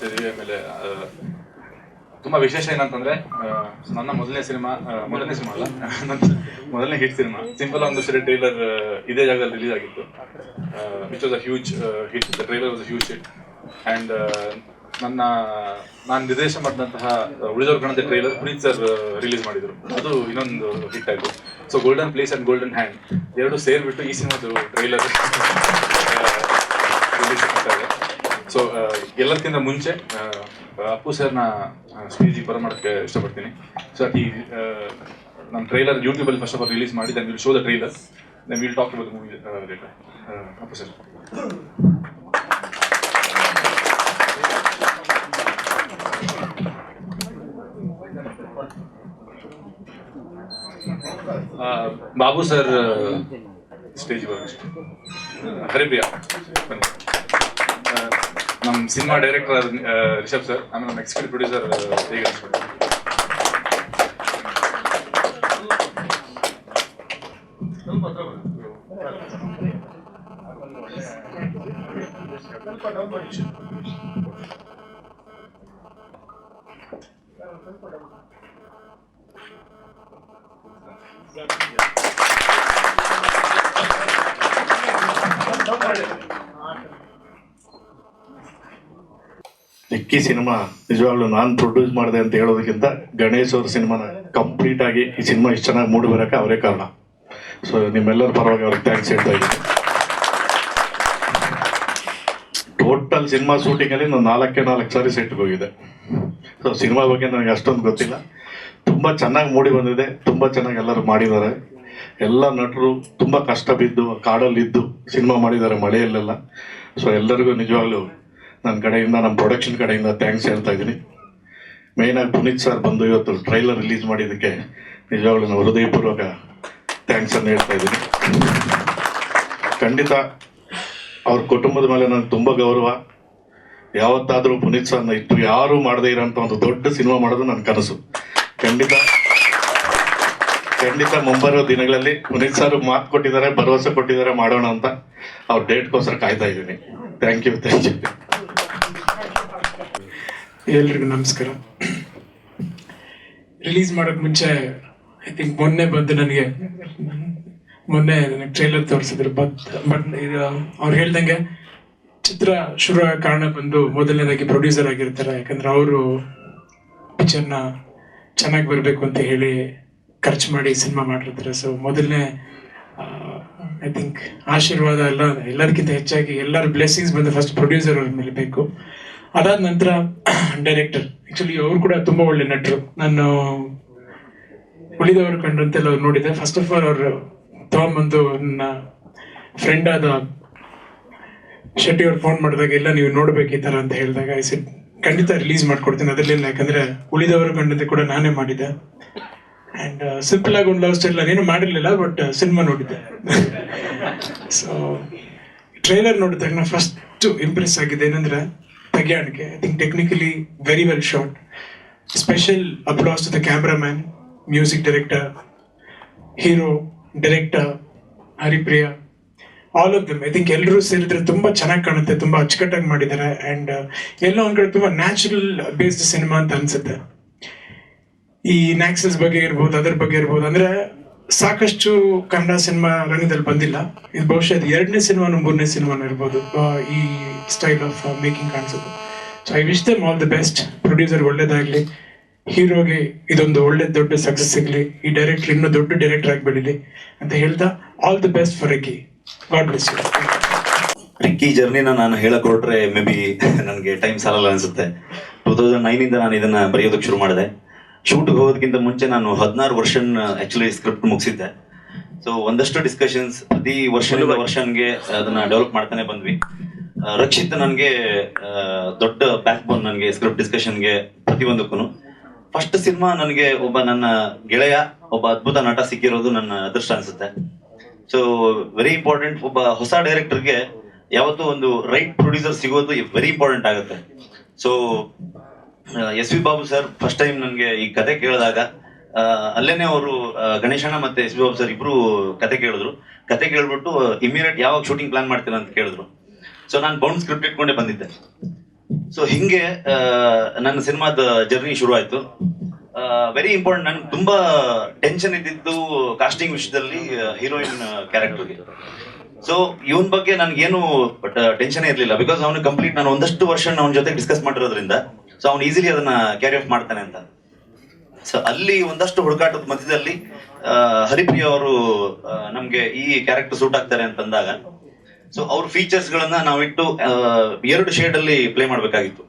ಮಾಡ್ತಿದ್ದೀವಿ. ಆಮೇಲೆ ತುಂಬ ವಿಶೇಷ ಏನಂತಂದರೆ ನನ್ನ ಮೊದಲನೇ ಸಿನಿಮಾ ಅಲ್ಲ ನನ್ನ ಮೊದಲನೇ ಹಿಟ್ ಸಿನಿಮಾ ಸಿಂಪಲ್ ಒಂದು ಸರಿ ಟ್ರೈಲರ್ ಇದೇ ಜಾಗದಲ್ಲಿ ರಿಲೀಸ್ ಆಗಿತ್ತು, which was a huge hit. The trailer was a huge hit. And ನಾನು ನಿರ್ದೇಶನ ಮಾಡಿದಂತಹ ಉಳಿದವ್ರ ಕಣದ ಟ್ರೈಲರ್ ಪುನೀತ್ ಸರ್ ರಿಲೀಸ್ ಮಾಡಿದರು, ಅದು ಇನ್ನೊಂದು ಹಿಟ್ ಆಯಿತು. So golden place and golden hand ಎರಡು ಸೇರಿಬಿಟ್ಟು ಈ ಸಿನಿಮಾದು ಟ್ರೈಲರ್ ರಿಲೀಸ್ ಆಗ್ತಾ ಇದೆ. ಸೊ ಎಲ್ಲದಕ್ಕಿಂತ ಮುಂಚೆ ಅಪ್ಪು ಸರ್ನ ಸ್ಟೇಜಿಗೆ ಬರಮಾಡೋಕ್ಕೆ ಇಷ್ಟಪಡ್ತೀನಿ. ಸೊ ಈ ನಮ್ಮ ಟ್ರೈಲರ್ ಯೂಟ್ಯೂಬಲ್ಲಿ ಫಸ್ಟ್ ಆಫ್ ಆಲ್ ರಿಲೀಸ್ ಮಾಡಿ, then will show the trailer, then will talk about the movie later. Appu sir. Babu sir stage Haripriya ಬನ್ನಿ. ನಮ್ಮ ಸಿನಿಮಾ ಡೈರೆಕ್ಟರ್ ರಿಷಬ್ ಸರ್, ಆಮೇಲೆ ನಮ್ಮ ಎಕ್ಸಿಕ್ಯೂಟಿವ್ ಪ್ರೊಡ್ಯೂಸರ್ ಹೇಗೆ ಇಕ್ಕಿ ಸಿನಿಮಾ ನಿಜವಾಗ್ಲೂ ನಾನು ಪ್ರೊಡ್ಯೂಸ್ ಮಾಡಿದೆ ಅಂತ ಹೇಳೋದಕ್ಕಿಂತ ಗಣೇಶ್ ಅವ್ರ ಸಿನಿಮಾನ ಕಂಪ್ಲೀಟ್ ಆಗಿ ಈ ಸಿನಿಮಾ ಇಷ್ಟು ಚೆನ್ನಾಗಿ ಮೂಡಿ ಬರೋಕ್ಕೆ ಅವರೇ ಕಾರಣ. ಸೊ ನಿಮ್ಮೆಲ್ಲರ ಪರವಾಗಿ ಅವ್ರಿಗೆ ಥ್ಯಾಂಕ್ಸ್ ಹೇಳ್ತಾ ಇದ್ದೀನಿ. ಟೋಟಲ್ ಸಿನಿಮಾ ಶೂಟಿಂಗಲ್ಲಿ ನಾನು 4 ಸಾರಿ ಸೆಟ್ಗೆ ಹೋಗಿದೆ. ಸೊ ಸಿನಿಮಾ ಬಗ್ಗೆ ನನಗೆ ಅಷ್ಟೊಂದು ಗೊತ್ತಿಲ್ಲ, ತುಂಬ ಚೆನ್ನಾಗಿ ಮೂಡಿ ಬಂದಿದೆ, ತುಂಬ ಚೆನ್ನಾಗಿ ಎಲ್ಲರೂ ಮಾಡಿದ್ದಾರೆ. ಎಲ್ಲ ನಟರು ತುಂಬ ಕಷ್ಟ ಬಿದ್ದು ಕಾಡಲ್ಲಿದ್ದು ಸಿನಿಮಾ ಮಾಡಿದ್ದಾರೆ ಮಳೆಯಲ್ಲೆಲ್ಲ. ಸೊ ಎಲ್ಲರಿಗೂ ನಿಜವಾಗ್ಲೂ ನನ್ನ ಕಡೆಯಿಂದ, ನಮ್ಮ ಪ್ರೊಡಕ್ಷನ್ ಕಡೆಯಿಂದ ಥ್ಯಾಂಕ್ಸ್ ಹೇಳ್ತಾ ಇದ್ದೀನಿ. ಮೇಯ್ನಾಗಿ ಪುನೀತ್ ಸರ್ ಬಂದು ಇವತ್ತು ಟ್ರೈಲರ್ ರಿಲೀಸ್ ಮಾಡಿದ್ದಕ್ಕೆ ನಿಜವಾಗ್ಲೂ ನಾನು ಹೃದಯಪೂರ್ವಕ ಥ್ಯಾಂಕ್ಸನ್ನು ಹೇಳ್ತಾ ಇದ್ದೀನಿ. ಖಂಡಿತ ಅವ್ರ ಕುಟುಂಬದ ಮೇಲೆ ನನಗೆ ತುಂಬ ಗೌರವ. ಯಾವತ್ತಾದರೂ ಪುನೀತ್ ಸರ್ನ ಇತ್ತು ಯಾರೂ ಮಾಡದೇ ಇರೋಂಥ ಒಂದು ದೊಡ್ಡ ಸಿನಿಮಾ ಮಾಡೋದು ನನ್ನ ಕನಸು. ಖಂಡಿತ ಮುಂಬರುವ ದಿನಗಳಲ್ಲಿ ಪುನೀತ್ ಸರ್ ಮಾತು ಕೊಟ್ಟಿದ್ದಾರೆ, ಭರವಸೆ ಕೊಟ್ಟಿದ್ದಾರೆ ಮಾಡೋಣ ಅಂತ. ಅವ್ರ ಡೇಟ್ಗೋಸ್ಕರ ಕಾಯ್ತಾ ಇದ್ದೀನಿ. Thank you. ಎಲ್ರಿಗೂ ನಮಸ್ಕಾರ. ರಿಲೀಸ್ ಮಾಡೋಕೆ ಮುಂಚೆ ಐ ಥಿಂಕ್ ಮೊನ್ನೆ ನನಗೆ ಟ್ರೈಲರ್ ತೋರಿಸಿದ್ರು. ಬಟ್ ಇದು ಅವ್ರು ಹೇಳ್ದಂಗೆ ಚಿತ್ರ ಶುರು ಕಾರಣ ಬಂದು ಮೊದಲನೇದಾಗಿ ಪ್ರೊಡ್ಯೂಸರ್ ಆಗಿರ್ತಾರೆ. ಯಾಕಂದ್ರೆ ಅವರು ಪಿಕ್ಚರ್ನ ಚೆನ್ನಾಗಿ ಬರಬೇಕು ಅಂತ ಹೇಳಿ ಖರ್ಚು ಮಾಡಿ ಸಿನಿಮಾ ಮಾಡಿರ್ತಾರೆ. ಸೊ ಮೊದಲನೇ ಐ ಥಿಂಕ್ ಆಶೀರ್ವಾದ ಎಲ್ಲದಕ್ಕಿಂತ ಹೆಚ್ಚಾಗಿ ಎಲ್ಲರ ಬ್ಲೆಸ್ಸಿಂಗ್ಸ್ ಬಂದು ಫಸ್ಟ್ ಪ್ರೊಡ್ಯೂಸರ್ ಅವ್ರ ಮೇಲೆ ಬೇಕು. ಅದಾದ ನಂತರ ಡೈರೆಕ್ಟರ್. ಆ್ಯಕ್ಚುಲಿ ಅವರು ಕೂಡ ತುಂಬ ಒಳ್ಳೆ ನಟರು. ನಾನು ಉಳಿದವರು ಕಂಡ್ರಂತೆಲ್ಲ ಅವ್ರು ನೋಡಿದೆ. ಫಸ್ಟ್ ಆಫ್ ಆಲ್ ಅವರು ತಗೊಂಬಂದು ನನ್ನ ಫ್ರೆಂಡ್ ಆದ ಶೆಟ್ಟಿ ಅವ್ರು ಫೋನ್ ಮಾಡಿದಾಗ ಎಲ್ಲ ನೀವು ನೋಡ್ಬೇಕು ಈ ಥರ ಅಂತ ಹೇಳಿದಾಗ ಐ ಸೆಡ್ ಖಂಡಿತ ರಿಲೀಸ್ ಮಾಡ್ಕೊಡ್ತೀನಿ, ಅದರಲ್ಲಿಲ್ಲ. ಯಾಕಂದರೆ ಉಳಿದವರು ಕಂಡಂತೆ ಕೂಡ ನಾನೇ ಮಾಡಿದ್ದೆ. ಆ್ಯಂಡ್ ಸಿಂಪಲ್ ಆಗಿ ಒಂದು ಲವ್ ಸ್ಟೋರಿ ನಾನೇನು ಮಾಡಿರಲಿಲ್ಲ, ಬಟ್ ಸಿನಿಮಾ ನೋಡಿದ್ದೆ. ಸೊ ಟ್ರೈಲರ್ ನೋಡಿದಾಗ ನಾನು ಫಸ್ಟು ಇಂಪ್ರೆಸ್ ಆಗಿದೆ ಏನಂದರೆ ತೆಗಿಯಾಣಿಕೆ. I think technically very well shot. Special applause to the cameraman, music director, hero, director, Haripriya, all of them. I think ಎಲ್ಲರೂ ಸೇರಿದ್ರೆ ತುಂಬ ಚೆನ್ನಾಗಿ ಕಾಣುತ್ತೆ, ತುಂಬ ಅಚ್ಚುಕಟ್ಟಾಗಿ ಮಾಡಿದ್ದಾರೆ. ಆ್ಯಂಡ್ ಎಲ್ಲೋ ಒಂದು ಕಡೆ ತುಂಬ ನ್ಯಾಚುರಲ್ ಬೇಸ್ಡ್ ಸಿನಿಮಾ ಅಂತ ಅನಿಸುತ್ತೆ. ಈ ನ್ಯಾಕ್ಸಸ್ ಬಗ್ಗೆ ಇರ್ಬೋದು, ಅದ್ರ ಬಗ್ಗೆ ಇರ್ಬೋದು, ಅಂದರೆ ಸಾಕಷ್ಟು ಕನ್ನಡ ಸಿನಿಮಾ ರಂಗದಲ್ಲಿ ಬಂದಿಲ್ಲ. ಇದು ಬಹುಶಃ ಇದು 2ನೇ ಸಿನಿಮಾನು 3ನೇ ಸಿನಿಮಾನು ಇರ್ಬೋದು ಈ ಸ್ಟೈಲ್ ಆಫ್ ಮೇಕಿಂಗ್ ಕಾಣಿಸೋದು. So I wish them all the best. Producer ಒಳ್ಳೇದಾಗಲಿ, ಹೀರೋಗೆ ಇದೊಂದು ಒಳ್ಳೆ ದೊಡ್ಡ ಸಕ್ಸಸ್ ಸಿಗಲಿ, ಈ ಡೈರೆಕ್ಟರ್ ಇನ್ನೂ ದೊಡ್ಡ ಡೈರೆಕ್ಟರ್ ಆಗಿ ಬೆಳೀಲಿ ಅಂತ ಹೇಳ್ತಾ all the best for Ricky. God bless you. Ricky ಜರ್ನಿನ ನಾನು ಹೇಳಕ್ ಹೊರಟ್ರೆ ಮೇ ಬಿ ನನಗೆ ಟೈಮ್ ಸಾಲಲ್ಲ ಅನ್ಸುತ್ತೆ. 2009 ನಾನು ಇದನ್ನ ಬರೆಯೋದಕ್ಕೆ ಶುರು ಮಾಡಿದೆ. ಶೂಟ್ಗೆ ಹೋಗೋದಕ್ಕಿಂತ ಮುಂಚೆ ನಾನು 16 ವರ್ಷನ್ ಆಕ್ಚುಲಿ ಸ್ಕ್ರಿಪ್ಟ್ ಮುಗಿಸಿದ್ದೆ. ಸೊ ಒಂದಷ್ಟು ಡಿಸ್ಕಷನ್ಸ್ ಪ್ರತಿ ವರ್ಷನ್ಗೆ ಅದನ್ನ ಡೆವಲಪ್ ಮಾಡ್ತಾನೆ ಬಂದ್ವಿ. ರಕ್ಷಿತ್ ನನಗೆ ದೊಡ್ಡ ಬ್ಯಾಕ್ ಬೋನ್, ನನಗೆ ಸ್ಕ್ರಿಪ್ಟ್ ಡಿಸ್ಕಷನ್ಗೆ ಪ್ರತಿಯೊಂದಕ್ಕೂ. ಫಸ್ಟ್ ಸಿನಿಮಾ ನನಗೆ ಒಬ್ಬ ನನ್ನ ಗೆಳೆಯ, ಒಬ್ಬ ಅದ್ಭುತ ನಟ ಸಿಕ್ಕಿರೋದು ನನ್ನ ಅದೃಷ್ಟ ಅನ್ಸುತ್ತೆ. So very important. ಒಬ್ಬ ಹೊಸ ಡೈರೆಕ್ಟರ್ಗೆ ಯಾವತ್ತೂ ಒಂದು ರೈಟ್ ಪ್ರೊಡ್ಯೂಸರ್ ಸಿಗೋದು ವೆರಿ ಇಂಪಾರ್ಟೆಂಟ್ ಆಗುತ್ತೆ. So SV. Babu sir first time ನನಗೆ ಈ ಕತೆ ಕೇಳಿದಾಗ ಅಲ್ಲೇನೆ ಅವರು ಗಣೇಶಣ್ಣ ಮತ್ತೆ ಎಸ್.ವಿ. ಬಾಬು ಸರ್ ಇಬ್ರು ಕತೆ ಕೇಳಿದ್ರು. ಕತೆ ಕೇಳ್ಬಿಟ್ಟು ಇಮಿಡಿಯೇಟ್ ಯಾವಾಗ ಶೂಟಿಂಗ್ ಪ್ಲಾನ್ ಮಾಡ್ತೀರಾ ಅಂತ ಕೇಳಿದ್ರು. ಸೊ ನಾನು ಬೌಂಡ್ ಸ್ಕ್ರಿಪ್ಟ್ ಇಟ್ಕೊಂಡೇ ಬಂದಿದ್ದೆ. ಸೊ ಹಿಂಗೆ ನನ್ನ ಸಿನಿಮಾದ ಜರ್ನಿ ಶುರು ಆಯ್ತು. ವೆರಿ ಇಂಪಾರ್ಟೆಂಟ್, ನನ್ಗೆ ತುಂಬಾ ಟೆನ್ಷನ್ ಇದ್ದಿದ್ದು ಕಾಸ್ಟಿಂಗ್ ವಿಷಯದಲ್ಲಿ ಹೀರೋಯಿನ್ ಕ್ಯಾರೆಕ್ಟರ್ಗೆ. ಸೊ ಇವನ್ ಬಗ್ಗೆ ನನ್ಗೇನು ಟೆನ್ಷನ್ ಇರ್ಲಿಲ್ಲ, ಬಿಕಾಸ್ ಅವನು ಕಂಪ್ಲೀಟ್ ನಾನು ಒಂದಷ್ಟು ವರ್ಷ ಅವನ ಜೊತೆ ಡಿಸ್ಕಸ್ ಮಾಡಿರೋದ್ರಿಂದ ಸೊ ಅವ್ನು ಈಸಿಲಿ ಅದನ್ನ ಕ್ಯಾರಿ ಆಫ್ ಮಾಡ್ತಾನೆ ಅಂತ. ಸೊ ಅಲ್ಲಿ ಒಂದಷ್ಟು ಹುಡುಕಾಟದ ಮಧ್ಯದಲ್ಲಿ ಹರಿಪ್ರಿಯ ಅವರು ನಮ್ಗೆ ಈ ಕ್ಯಾರೆಕ್ಟರ್ ಸೂಟ್ ಆಗ್ತಾರೆ ಅಂತಂದಾಗ ಸೊ ಅವ್ರ ಫೀಚರ್ಸ್ ಗಳನ್ನ ನಾವಿಟ್ಟು 2 ಶೇಡ್ ಅಲ್ಲಿ ಪ್ಲೇ ಮಾಡ್ಬೇಕಾಗಿತ್ತು.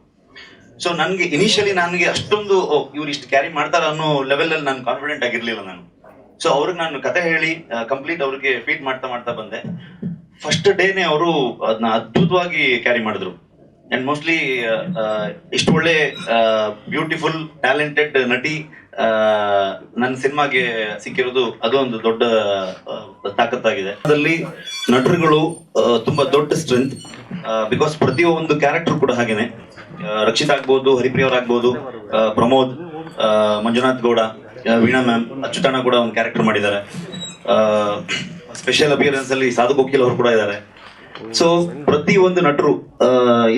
ಸೊ ನನ್ಗೆ ಇನಿಷಿಯಲಿ ನನಗೆ ಅಷ್ಟೊಂದು ಇವ್ರು ಇಷ್ಟು ಕ್ಯಾರಿ ಮಾಡ್ತಾರ ಅನ್ನೋ ಲೆವೆಲ್ ಅಲ್ಲಿ ನಾನು ಕಾನ್ಫಿಡೆಂಟ್ ಆಗಿರ್ಲಿಲ್ಲ ನಾನು. ಸೊ ಅವ್ರಿಗೆ ನಾನು ಕತೆ ಹೇಳಿ ಕಂಪ್ಲೀಟ್ ಅವ್ರಿಗೆ ಫೀಡ್ ಮಾಡ್ತಾ ಬಂದೆ. ಫಸ್ಟ್ ಡೇನೆ ಅವರು ಅದನ್ನ ಅದ್ಭುತವಾಗಿ ಕ್ಯಾರಿ ಮಾಡಿದ್ರು. ಅಂಡ್ ಮೋಸ್ಟ್ಲಿ ಇಷ್ಟು ಒಳ್ಳೆ ಬ್ಯೂಟಿಫುಲ್ ಟ್ಯಾಲೆಂಟೆಡ್ ನಟಿ ನನ್ನ ಸಿನಿಮಾಗೆ ಸಿಕ್ಕಿರೋದು ಅದು ಒಂದು ದೊಡ್ಡ ತಾಕತ್ತಾಗಿದೆ. ಅದರಲ್ಲಿ ನಟರುಗಳು ತುಂಬಾ ದೊಡ್ಡ ಸ್ಟ್ರೆಂತ್, ಬಿಕಾಸ್ ಪ್ರತಿಯೊಂದು ಕ್ಯಾರೆಕ್ಟರ್ ಕೂಡ ಹಾಗೇನೆ. ರಕ್ಷಿತ್ ಆಗ್ಬೋದು, ಹರಿಪ್ರಿಯ ಅವ್ರಾಗ್ಬೋದು, ಪ್ರಮೋದ್, ಮಂಜುನಾಥ್ ಗೌಡ, ವೀಣಾ ಮ್ಯಾಮ್, ಅಚ್ಯುತಣ್ಣ ಕೂಡ ಒಂದು ಕ್ಯಾರೆಕ್ಟರ್ ಮಾಡಿದ್ದಾರೆ. ಸ್ಪೆಷಲ್ ಅಪಿಯರೆನ್ಸ್ ಅಲ್ಲಿ ಸಾಧು ಕೋಕಿಲ್ ಅವರು ಕೂಡ ಇದ್ದಾರೆ. ಸೊ ಪ್ರತಿ ಒಂದು ನಟರು,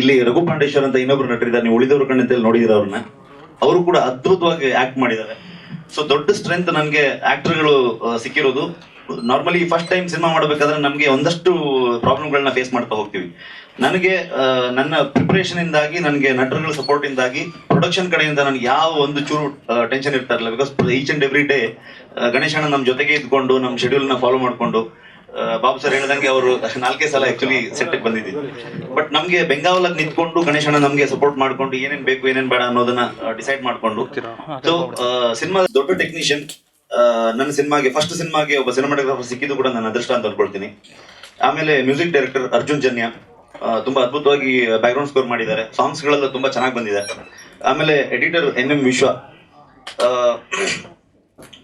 ಇಲ್ಲಿ ರಘು ಪಾಂಡೇಶ್ವರ್ ಅಂತ ಇನ್ನೊಬ್ರು ನಟರಿದ್ದಾರೆ, ನೀವು ಉಳಿದವರು ಕಣ್ಣಂತೇಳಿ ನೋಡಿದಿರ ಅವ್ರನ್ನ, ಅವರು ಕೂಡ ಅದ್ಭುತವಾಗಿ ಆಕ್ಟ್ ಮಾಡಿದ್ದಾರೆ. ಸೊ ದೊಡ್ಡ ಸ್ಟ್ರೆಂತ್ ನನ್ಗೆ ಆಕ್ಟರ್ಗಳು ಸಿಕ್ಕಿರೋದು. ನಾರ್ಮಲಿ ಫಸ್ಟ್ ಟೈಮ್ ಸಿನಿಮಾ ಮಾಡಬೇಕಾದ್ರೆ ನಮ್ಗೆ ಒಂದಷ್ಟು ಪ್ರಾಬ್ಲಮ್ಗಳನ್ನ ಫೇಸ್ ಮಾಡ್ತಾ ಹೋಗ್ತೀವಿ. ನನಗೆ ನನ್ನ ಪ್ರಿಪರೇಷನ್ ಇಂದಾಗಿ, ನನಗೆ ನಟರುಗಳ ಸಪೋರ್ಟ್ ಇಂದಾಗಿ, ಪ್ರೊಡಕ್ಷನ್ ಕಡೆಯಿಂದ ನನಗೆ ಯಾವ ಒಂದು ಚೂರು ಟೆನ್ಷನ್ ಇರ್ತಾ ಇರಲಿಲ್ಲ. Because each and every day ಗಣೇಶಣ್ಣ ನಮ್ಮ ಜೊತೆಗೆ ಇದ್ಕೊಂಡು ನಮ್ಮ ಶೆಡ್ಯೂಲ್ ನ ಫಾಲೋ ಮಾಡ್ಕೊಂಡು, ಬಾಬು ಸರ್ ಹೇಳ್ದಂಗೆ ಅವರು 4 ಸಲ ಆಕ್ಚುಲಿ ಸೆಟ್ ಬಂದಿದ್ದೀವಿ. ಬಟ್ ನಮ್ಗೆ ಬೆಂಗಾವಲಾಗಿ ನಿಂತ್ಕೊಂಡು ಗಣೇಶಣ್ಣ ನಮ್ಗೆ ಸಪೋರ್ಟ್ ಮಾಡ್ಕೊಂಡು ಏನೇನ್ ಬೇಕು ಏನೇನ್ ಬೇಡ ಅನ್ನೋದನ್ನ ಡಿಸೈಡ್ ಮಾಡ್ಕೊಂಡು. ಸೊ ಸಿನಿಮಾ ದೊಡ್ಡ ಟೆಕ್ನಿಷಿಯನ್ ನನ್ನ ಸಿನಿಮಾಗೆ, ಫಸ್ಟ್ ಸಿನಿಮಾಗೆ ಒಬ್ಬ ಸಿನಿಮಾಟೋಗ್ರಾಫರ್ ಸಿಕ್ಕಿದ್ದು ಕೂಡ ನಾನು ಅದೃಷ್ಟ ಅಂತ ಅನ್ಕೊಳ್ತೀನಿ. ಆಮೇಲೆ ಮ್ಯೂಸಿಕ್ ಡೈರೆಕ್ಟರ್ ಅರ್ಜುನ್ ಜನ್ಯ ತುಂಬಾ ಅದ್ಭುತವಾಗಿ ಬ್ಯಾಕ್ ಗ್ರೌಂಡ್ ಸ್ಕೋರ್ ಮಾಡಿದ್ದಾರೆ. ಸಾಂಗ್ಸ್ ಗಳೆಲ್ಲ ತುಂಬಾ ಚೆನ್ನಾಗಿ ಬಂದಿದೆ. ಆಮೇಲೆ ಎಡಿಟರ್ NM ವಿಶ್ವ,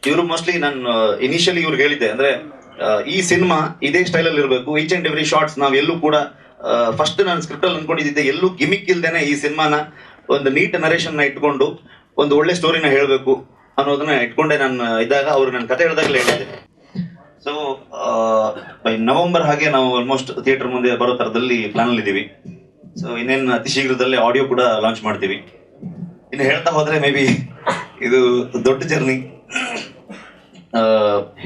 ಇವರು ಮೋಸ್ಟ್ಲಿ ನಾನು ಇನಿಷಿಯಲಿ ಇವ್ರಿಗೆ ಹೇಳಿದ್ದೆ, ಅಂದ್ರೆ ಈ ಸಿನಿಮಾ ಇದೇ ಸ್ಟೈಲ್ ಅಲ್ಲಿ ಇರಬೇಕು. ಈಚ್ ಅಂಡ್ ಎವ್ರಿ ಶಾರ್ಟ್ಸ್ ನಾವ್ ಎಲ್ಲೂ ಕೂಡ ಫಸ್ಟ್ ನಾನು ಸ್ಕ್ರಿಪ್ಟ್ ಅಲ್ಲಿ ಅನ್ಕೊಂಡಿದ್ದೆ, ಎಲ್ಲೂ ಗಿಮಿಕ್ ಇಲ್ದೇನೆ ಈ ಸಿನಿಮಾನ ಒಂದು ನೀಟ್ ನರೇಷನ್ ನ ಇಟ್ಕೊಂಡು ಒಂದು ಒಳ್ಳೆ ಸ್ಟೋರಿನ ಹೇಳ್ಬೇಕು ಅನ್ನೋದನ್ನ ಇಟ್ಕೊಂಡೆ ನಾನು ಇದ್ದಾಗ ಅವ್ರು ನನ್ನ ಕತೆ ಹೇಳಿದಾಗಲೇ ಹೇಳಿದ್ದೆ. ಸೊ ಬೈ ನವೆಂಬರ್ ಹಾಗೆ ನಾವು ಆಲ್ಮೋಸ್ಟ್ ಥಿಯೇಟರ್ ಮುಂದೆ ಬರೋ ತರದಲ್ಲಿ ಪ್ಲಾನ್ ಅಲ್ಲಿ ಇದೀವಿ. ಸೊ ಇನ್ನೇನು ಅತಿ ಶೀಘ್ರದಲ್ಲೇ ಆಡಿಯೋ ಕೂಡ ಲಾಂಚ್ ಮಾಡ್ತೀವಿ. ಇನ್ನು ಹೇಳ್ತಾ ಹೋದ್ರೆ ಮೇ ಬಿ ಇದು ದೊಡ್ಡ ಜರ್ನಿ,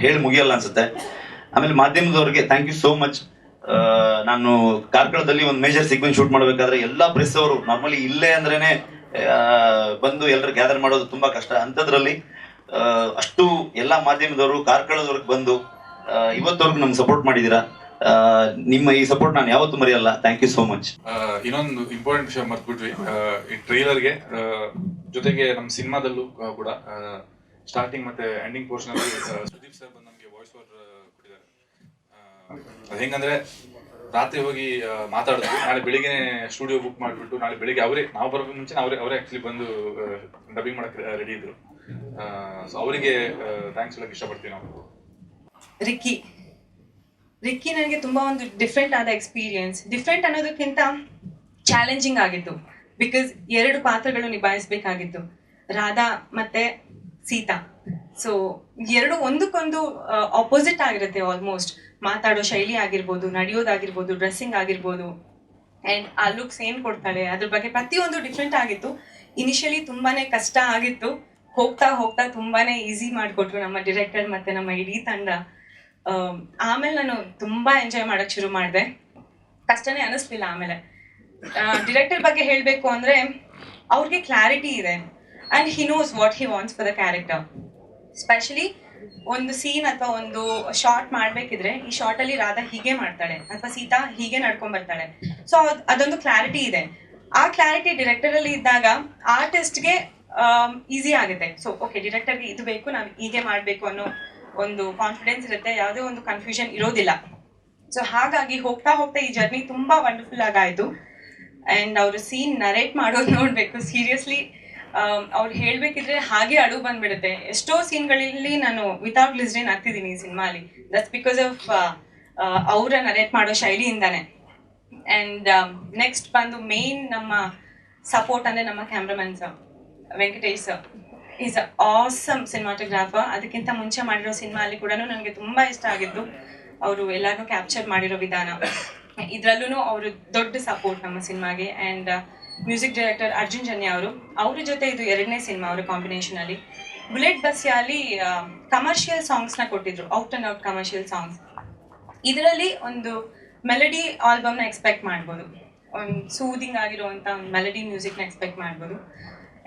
ಹೇಳಿ ಮುಗಿಯಲ್ಲ ಅನ್ಸುತ್ತೆ. ಆಮೇಲೆ ಮಾಧ್ಯಮದವ್ರಿಗೆ ಥ್ಯಾಂಕ್ ಯು ಸೋ ಮಚ್. ನಾನು ಕಾರ್ಕಳದಲ್ಲಿ ಒಂದು ಮೇಜರ್ ಸೀಕ್ವೆನ್ಸ್ ಶೂಟ್ ಮಾಡಬೇಕಾದ್ರೆ ಎಲ್ಲಾ ಪ್ರೆಸ್ ಅವರು ನಾರ್ಮಲಿ ಇಲ್ಲೇ ಅಂದ್ರೇನೆ ಬಂದು ಎಲ್ಲರೂ ಗ್ಯಾದರ್ ಮಾಡೋದು ತುಂಬಾ ಕಷ್ಟ. ಅಂಥದ್ರಲ್ಲಿ ಅಷ್ಟು ಎಲ್ಲಾ ಮಾಧ್ಯಮದವರು ಕಾರ್ಕಳದವ್ರಿಗೆ ಬಂದು ಇವತ್ತವರೆಗೂ ನಮ್ಗೆ ಸಪೋರ್ಟ್ ಮಾಡಿದೀರಾ. ನಿಮ್ಮ ಈ ಸಪೋರ್ಟ್ ನಾನು ಯಾವತ್ತೂ ಮರೆಯಲ್ಲ. Thank you so much. ಇನ್ನೊಂದು ಇಂಪಾರ್ಟೆಂಟ್ ವಿಷಯ ಮರ್ತ್ಬಿಟ್ವಿ, ಈ ಟ್ರೈಲರ್ಗೆ ಜೊತೆಗೆ ನಮ್ಮ ಸಿನಿಮಾದಲ್ಲೂ ಕೂಡ ಸ್ಟಾರ್ಟಿಂಗ್ ಮತ್ತೆ ಎಂಡಿಂಗ್ ಪೋರ್ಷನ್ ಅಲ್ಲಿ ಸುದೀಪ್ ಸರ್ ಬಂದು ನಮಗೆ ವಾಯ್ಸ್ ಓವರ್ ಕೊಟ್ಟಿದ್ದಾರೆ. ಅದು ಹೆಂಗಂದ್ರೆ ರಾತ್ರಿ ಹೋಗಿ ಮಾತಾಡಿದ್ರು, ನಾಳೆ ಬೆಳಿಗ್ಗೆ ಸ್ಟುಡಿಯೋ ಬುಕ್ ಮಾಡಿಬಿಟ್ಟು ನಾಳೆ ಬೆಳಿಗ್ಗೆ ಅವರೇ, ನಾವು ಬರೋಕೆ ಮುಂಚೆ ಅವರೇ ಆಕ್ಚುಲಿ ಬಂದು ಡಬ್ಬಿಂಗ್ ಮಾಡಕ್ಕೆ ರೆಡಿ ಇದ್ರು. ಸೊ ಅವರಿಗೆ ಥ್ಯಾಂಕ್ಸ್ ಹೇಳಕ್ ಇಷ್ಟಪಡ್ತೀವಿ ನಾವು. ರಿಕ್ಕಿ ನನಗೆ ತುಂಬಾ ಒಂದು ಡಿಫ್ರೆಂಟ್ ಆದ ಎಕ್ಸ್ಪೀರಿಯನ್ಸ್. ಡಿಫ್ರೆಂಟ್ ಅನ್ನೋದಕ್ಕಿಂತ ಚಾಲೆಂಜಿಂಗ್ ಆಗಿತ್ತು, ಬಿಕಾಸ್ 2 ಪಾತ್ರಗಳು ನಿಭಾಯಿಸ್ಬೇಕಾಗಿತ್ತು, ರಾಧಾ ಮತ್ತೆ ಸೀತಾ. ಸೊ 2 ಒಂದಕ್ಕೊಂದು ಆಪೋಸಿಟ್ ಆಗಿರುತ್ತೆ ಆಲ್ಮೋಸ್ಟ್. ಮಾತಾಡೋ ಶೈಲಿ ಆಗಿರ್ಬೋದು, ನಡೆಯೋದಾಗಿರ್ಬೋದು, ಡ್ರೆಸ್ಸಿಂಗ್ ಆಗಿರ್ಬೋದು, ಅಂಡ್ ಆ ಲುಕ್ಸ್ ಏನ್ ಕೊಡ್ತಾಳೆ ಅದ್ರ ಬಗ್ಗೆ ಪ್ರತಿಯೊಂದು ಡಿಫ್ರೆಂಟ್ ಆಗಿತ್ತು. ಇನಿಷಿಯಲಿ ತುಂಬಾನೇ ಕಷ್ಟ ಆಗಿತ್ತು, ಹೋಗ್ತಾ ಹೋಗ್ತಾ ತುಂಬಾನೇ ಈಸಿ ಮಾಡಿಕೊಟ್ರು ನಮ್ಮ ಡೈರೆಕ್ಟರ್ ಮತ್ತೆ ನಮ್ಮ ಇಡೀ ತಂಡ. ಆಮೇಲೆ ನಾನು ತುಂಬಾ ಎಂಜಾಯ್ ಮಾಡಕ್ ಶುರು ಮಾಡಿದೆ, ಕಷ್ಟನೇ ಅನಿಸ್ಲಿಲ್ಲ. ಆಮೇಲೆ ಡೈರೆಕ್ಟರ್ ಬಗ್ಗೆ ಹೇಳಬೇಕು ಅಂದ್ರೆ ಅವ್ರಿಗೆ ಕ್ಲಾರಿಟಿ ಇದೆ and he knows what he wants for the character. Specially ಒಂದು ಸೀನ್ ಅಥವಾ ಒಂದು ಶಾರ್ಟ್ ಮಾಡ್ಬೇಕಿದ್ರೆ ಈ ಶಾರ್ಟ್ ಅಲ್ಲಿ ರಾಧಾ ಹೀಗೆ ಮಾಡ್ತಾಳೆ ಅಥವಾ ಸೀತಾ ಹೀಗೆ ನಡ್ಕೊಂಡ್ ಬರ್ತಾಳೆ. ಸೊ ಅದೊಂದು ಕ್ಲಾರಿಟಿ ಇದೆ. ಆ ಕ್ಲಾರಿಟಿ ಡೈರೆಕ್ಟರ್ ಅಲ್ಲಿ ಇದ್ದಾಗ ಆರ್ಟಿಸ್ಟ್ಗೆ ಈಸಿ ಆಗುತ್ತೆ. ಸೊ ಓಕೆ, ಡೈರೆಕ್ಟರ್ಗೆ ಇದು ಬೇಕು, ನಾವು ಹೀಗೆ ಮಾಡ್ಬೇಕು ಅನ್ನೋ ಒಂದು ಕಾನ್ಫಿಡೆನ್ಸ್ ಇರುತ್ತೆ, ಯಾವುದೇ ಒಂದು ಕನ್ಫ್ಯೂಷನ್ ಇರೋದಿಲ್ಲ. ಸೊ ಹಾಗಾಗಿ ಹೋಗ್ತಾ ಹೋಗ್ತಾ ಈ ಜರ್ನಿ ತುಂಬಾ ವಂಡರ್ಫುಲ್ ಆಗಾಯ್ತು. ಅಂಡ್ ಅವರು ಸೀನ್ ನರೇಟ್ ಮಾಡೋದು ನೋಡ್ಬೇಕು, ಸೀರಿಯಸ್ಲಿ ಅವ್ರು ಹೇಳ್ಬೇಕಿದ್ರೆ ಹಾಗೆ ಅಳು ಬಂದ್ಬಿಡುತ್ತೆ. ಎಷ್ಟೋ ಸೀನ್ಗಳಲ್ಲಿ ನಾನು ವಿತೌಟ್ ಗ್ಲಿಸರಿನ್ ಆಗ್ತಿದ್ದೀನಿ ಈ ಸಿನಿಮಾಲಿ. ದಟ್ಸ್ ಬಿಕಾಸ್ ಆಫ್ ಅವರ ನರೇಟ್ ಮಾಡೋ ಶೈಲಿಯಿಂದಾನೆ. ಅಂಡ್ ನೆಕ್ಸ್ಟ್ ಬಂದು ಮೇನ್ ನಮ್ಮ ಸಪೋರ್ಟ್ ಅಂದ್ರೆ ನಮ್ಮ cameraman sir Venkatesh sir. Is a awesome cinematographer. ಅದಕ್ಕಿಂತ ಮುಂಚೆ ಮಾಡಿರೋ ಸಿನಿಮಾ ಅಲ್ಲಿ ಕೂಡ ನನಗೆ ತುಂಬಾ ಇಷ್ಟ ಆಗಿದ್ದು ಅವರು ಎಲ್ಲಾನು ಕ್ಯಾಪ್ಚರ್ ಮಾಡಿರೋ ವಿಧಾನ. ಇದ್ರಲ್ಲೂ ಅವರು ದೊಡ್ಡ ಸಪೋರ್ಟ್ ನಮ್ಮ ಸಿನಿಮಾಗೆ. And music director Arjun Janya ಅವ್ರ ಜೊತೆ ಇದು 2ನೇ ಸಿನಿಮಾ ಅವರ ಕಾಂಬಿನೇಷನ್ ಅಲ್ಲಿ. ಬುಲೆಟ್ ಬಸ್ಸಿಯಲ್ಲಿ ಕಮರ್ಷಿಯಲ್ ಸಾಂಗ್ಸ್ನ ಕೊಟ್ಟಿದ್ರು, out and out commercial songs. ಇದರಲ್ಲಿ ಒಂದು ಮೆಲಡಿ ಆಲ್ಬಮ್ನ ಎಕ್ಸ್ಪೆಕ್ಟ್ ಮಾಡ್ಬೋದು, ಒಂದು ಸೂದಿಂಗ್ ಆಗಿರುವಂಥ ಒಂದು ಮೆಲಡಿ ಮ್ಯೂಸಿಕ್ನ ಎಕ್ಸ್ಪೆಕ್ಟ್ ಮಾಡ್ಬೋದು.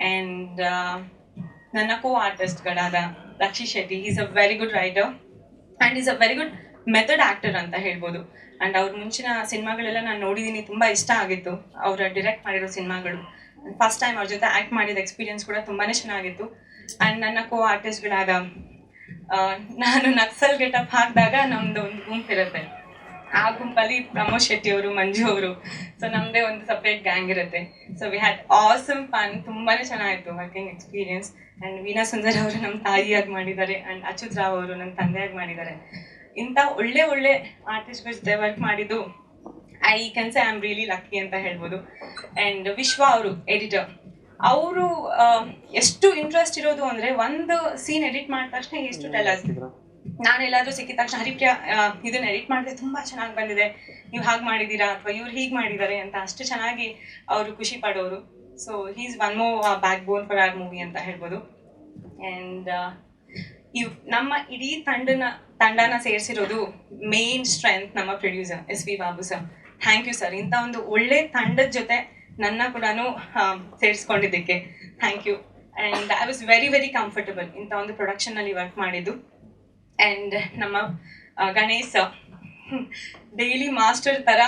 ಆ್ಯಂಡ್ ನನ್ನ ಕೋ ಆರ್ಟಿಸ್ಟ್ಗಳಾದ Rakshit Shetty, is a very good writer and is a very good method actor ಅಂತ ಹೇಳ್ಬೋದು. ಆ್ಯಂಡ್ ಅವ್ರ ಮುಂಚಿನ ಸಿನಿಮಾಗಳೆಲ್ಲ ನಾನು ನೋಡಿದ್ದೀನಿ, ತುಂಬ ಇಷ್ಟ ಆಗಿತ್ತು ಅವರ ಡಿರೆಕ್ಟ್ ಮಾಡಿರೋ ಸಿನಿಮಾಗಳು. ಫಸ್ಟ್ ಟೈಮ್ ಅವ್ರ ಜೊತೆ ಆ್ಯಕ್ಟ್ ಮಾಡಿದ ಎಕ್ಸ್ಪೀರಿಯನ್ಸ್ ಕೂಡ ತುಂಬಾ ಚೆನ್ನಾಗಿತ್ತು. ಆ್ಯಂಡ್ ನನ್ನ ಕೋ ಆರ್ಟಿಸ್ಟ್ಗಳಾದ ನಾನು ನಕ್ಸಲ್ ಗೆಟಪ್ ಹಾಕಿದಾಗ ನಮ್ಮದು ಒಂದು ಗುಂಪಿರುತ್ತೆ, ಆ ಗುಂಪಲ್ಲಿ ಪ್ರಮೋದ್ ಶೆಟ್ಟಿ ಅವರು, ಮಂಜು ಅವರು, ಸೊ ನಮ್ಮದೇ ಒಂದು ಸಪ್ರೇಟ್ ಗ್ಯಾಂಗ್ ಇರುತ್ತೆ. So we had awesome fun, ತುಂಬಾ ಚೆನ್ನಾಗಿತ್ತು working experience. And Veena Sundar ಅವರು ನಮ್ಮ ತಾಯಿಯಾಗಿ ಮಾಡಿದ್ದಾರೆ, ಆ್ಯಂಡ್ ಅಚ್ಯುತ್ ರಾವ್ ಅವರು ನನ್ನ ತಂದೆಯಾಗಿ ಮಾಡಿದ್ದಾರೆ. ಇಂಥ ಒಳ್ಳೆ ಆರ್ಟಿಸ್ಟ್ಗಳ ಜೊತೆ ವರ್ಕ್ ಮಾಡಿದ್ದು I can say I am really lucky ಅಂತ ಹೇಳ್ಬೋದು. ಆ್ಯಂಡ್ ವಿಶ್ವ ಅವರು ಎಡಿಟರ್, ಅವರು ಎಷ್ಟು ಇಂಟ್ರೆಸ್ಟ್ ಇರೋದು ಅಂದರೆ ಒಂದು ಸೀನ್ ಎಡಿಟ್ ಮಾಡಿದ ತಕ್ಷಣ ಎಷ್ಟು ಟೆಲರ್ಸ್. ನಾನು ಎಲ್ಲಾದರೂ ಸಿಕ್ಕಿದ ತಕ್ಷಣ ಹರಿಪ್ರಿಯಾ ಇದನ್ನ ಎಡಿಟ್ ಮಾಡಿದ್ರೆ ತುಂಬ ಚೆನ್ನಾಗಿ ಬಂದಿದೆ, ನೀವು ಹಾಗೆ ಮಾಡಿದ್ದೀರಾ ಅಥವಾ ಇವ್ರು ಹೀಗೆ ಮಾಡಿದ್ದಾರೆ ಅಂತ ಅಷ್ಟು ಚೆನ್ನಾಗಿ ಅವರು ಖುಷಿ ಪಡೋರು. So he is one more backbone for our movie ಅಂತ ಹೇಳ್ಬೋದು. ಆ್ಯಂಡ್ ನಮ್ಮ ಇಡೀ ತಂಡನ ಸೇರಿಸಿರೋದು ಮೇನ್ ಸ್ಟ್ರೆಂತ್ ನಮ್ಮ producer SV Babu sir. Thank you sir, ಇಂಥ ಒಂದು ಒಳ್ಳೆ ತಂಡದ ಜೊತೆ ನನ್ನ ಕೂಡ ಸೇರಿಸ್ಕೊಂಡಿದ್ದಕ್ಕೆ thank you. And I was very comfortable ಇಂಥ ಒಂದು ಪ್ರೊಡಕ್ಷನಲ್ಲಿ ವರ್ಕ್ ಮಾಡಿದ್ದು. ಆ್ಯಂಡ್ ನಮ್ಮ ಗಣೇಶ್ ಡೈಲಿ ಮಾಸ್ಟರ್ ಥರ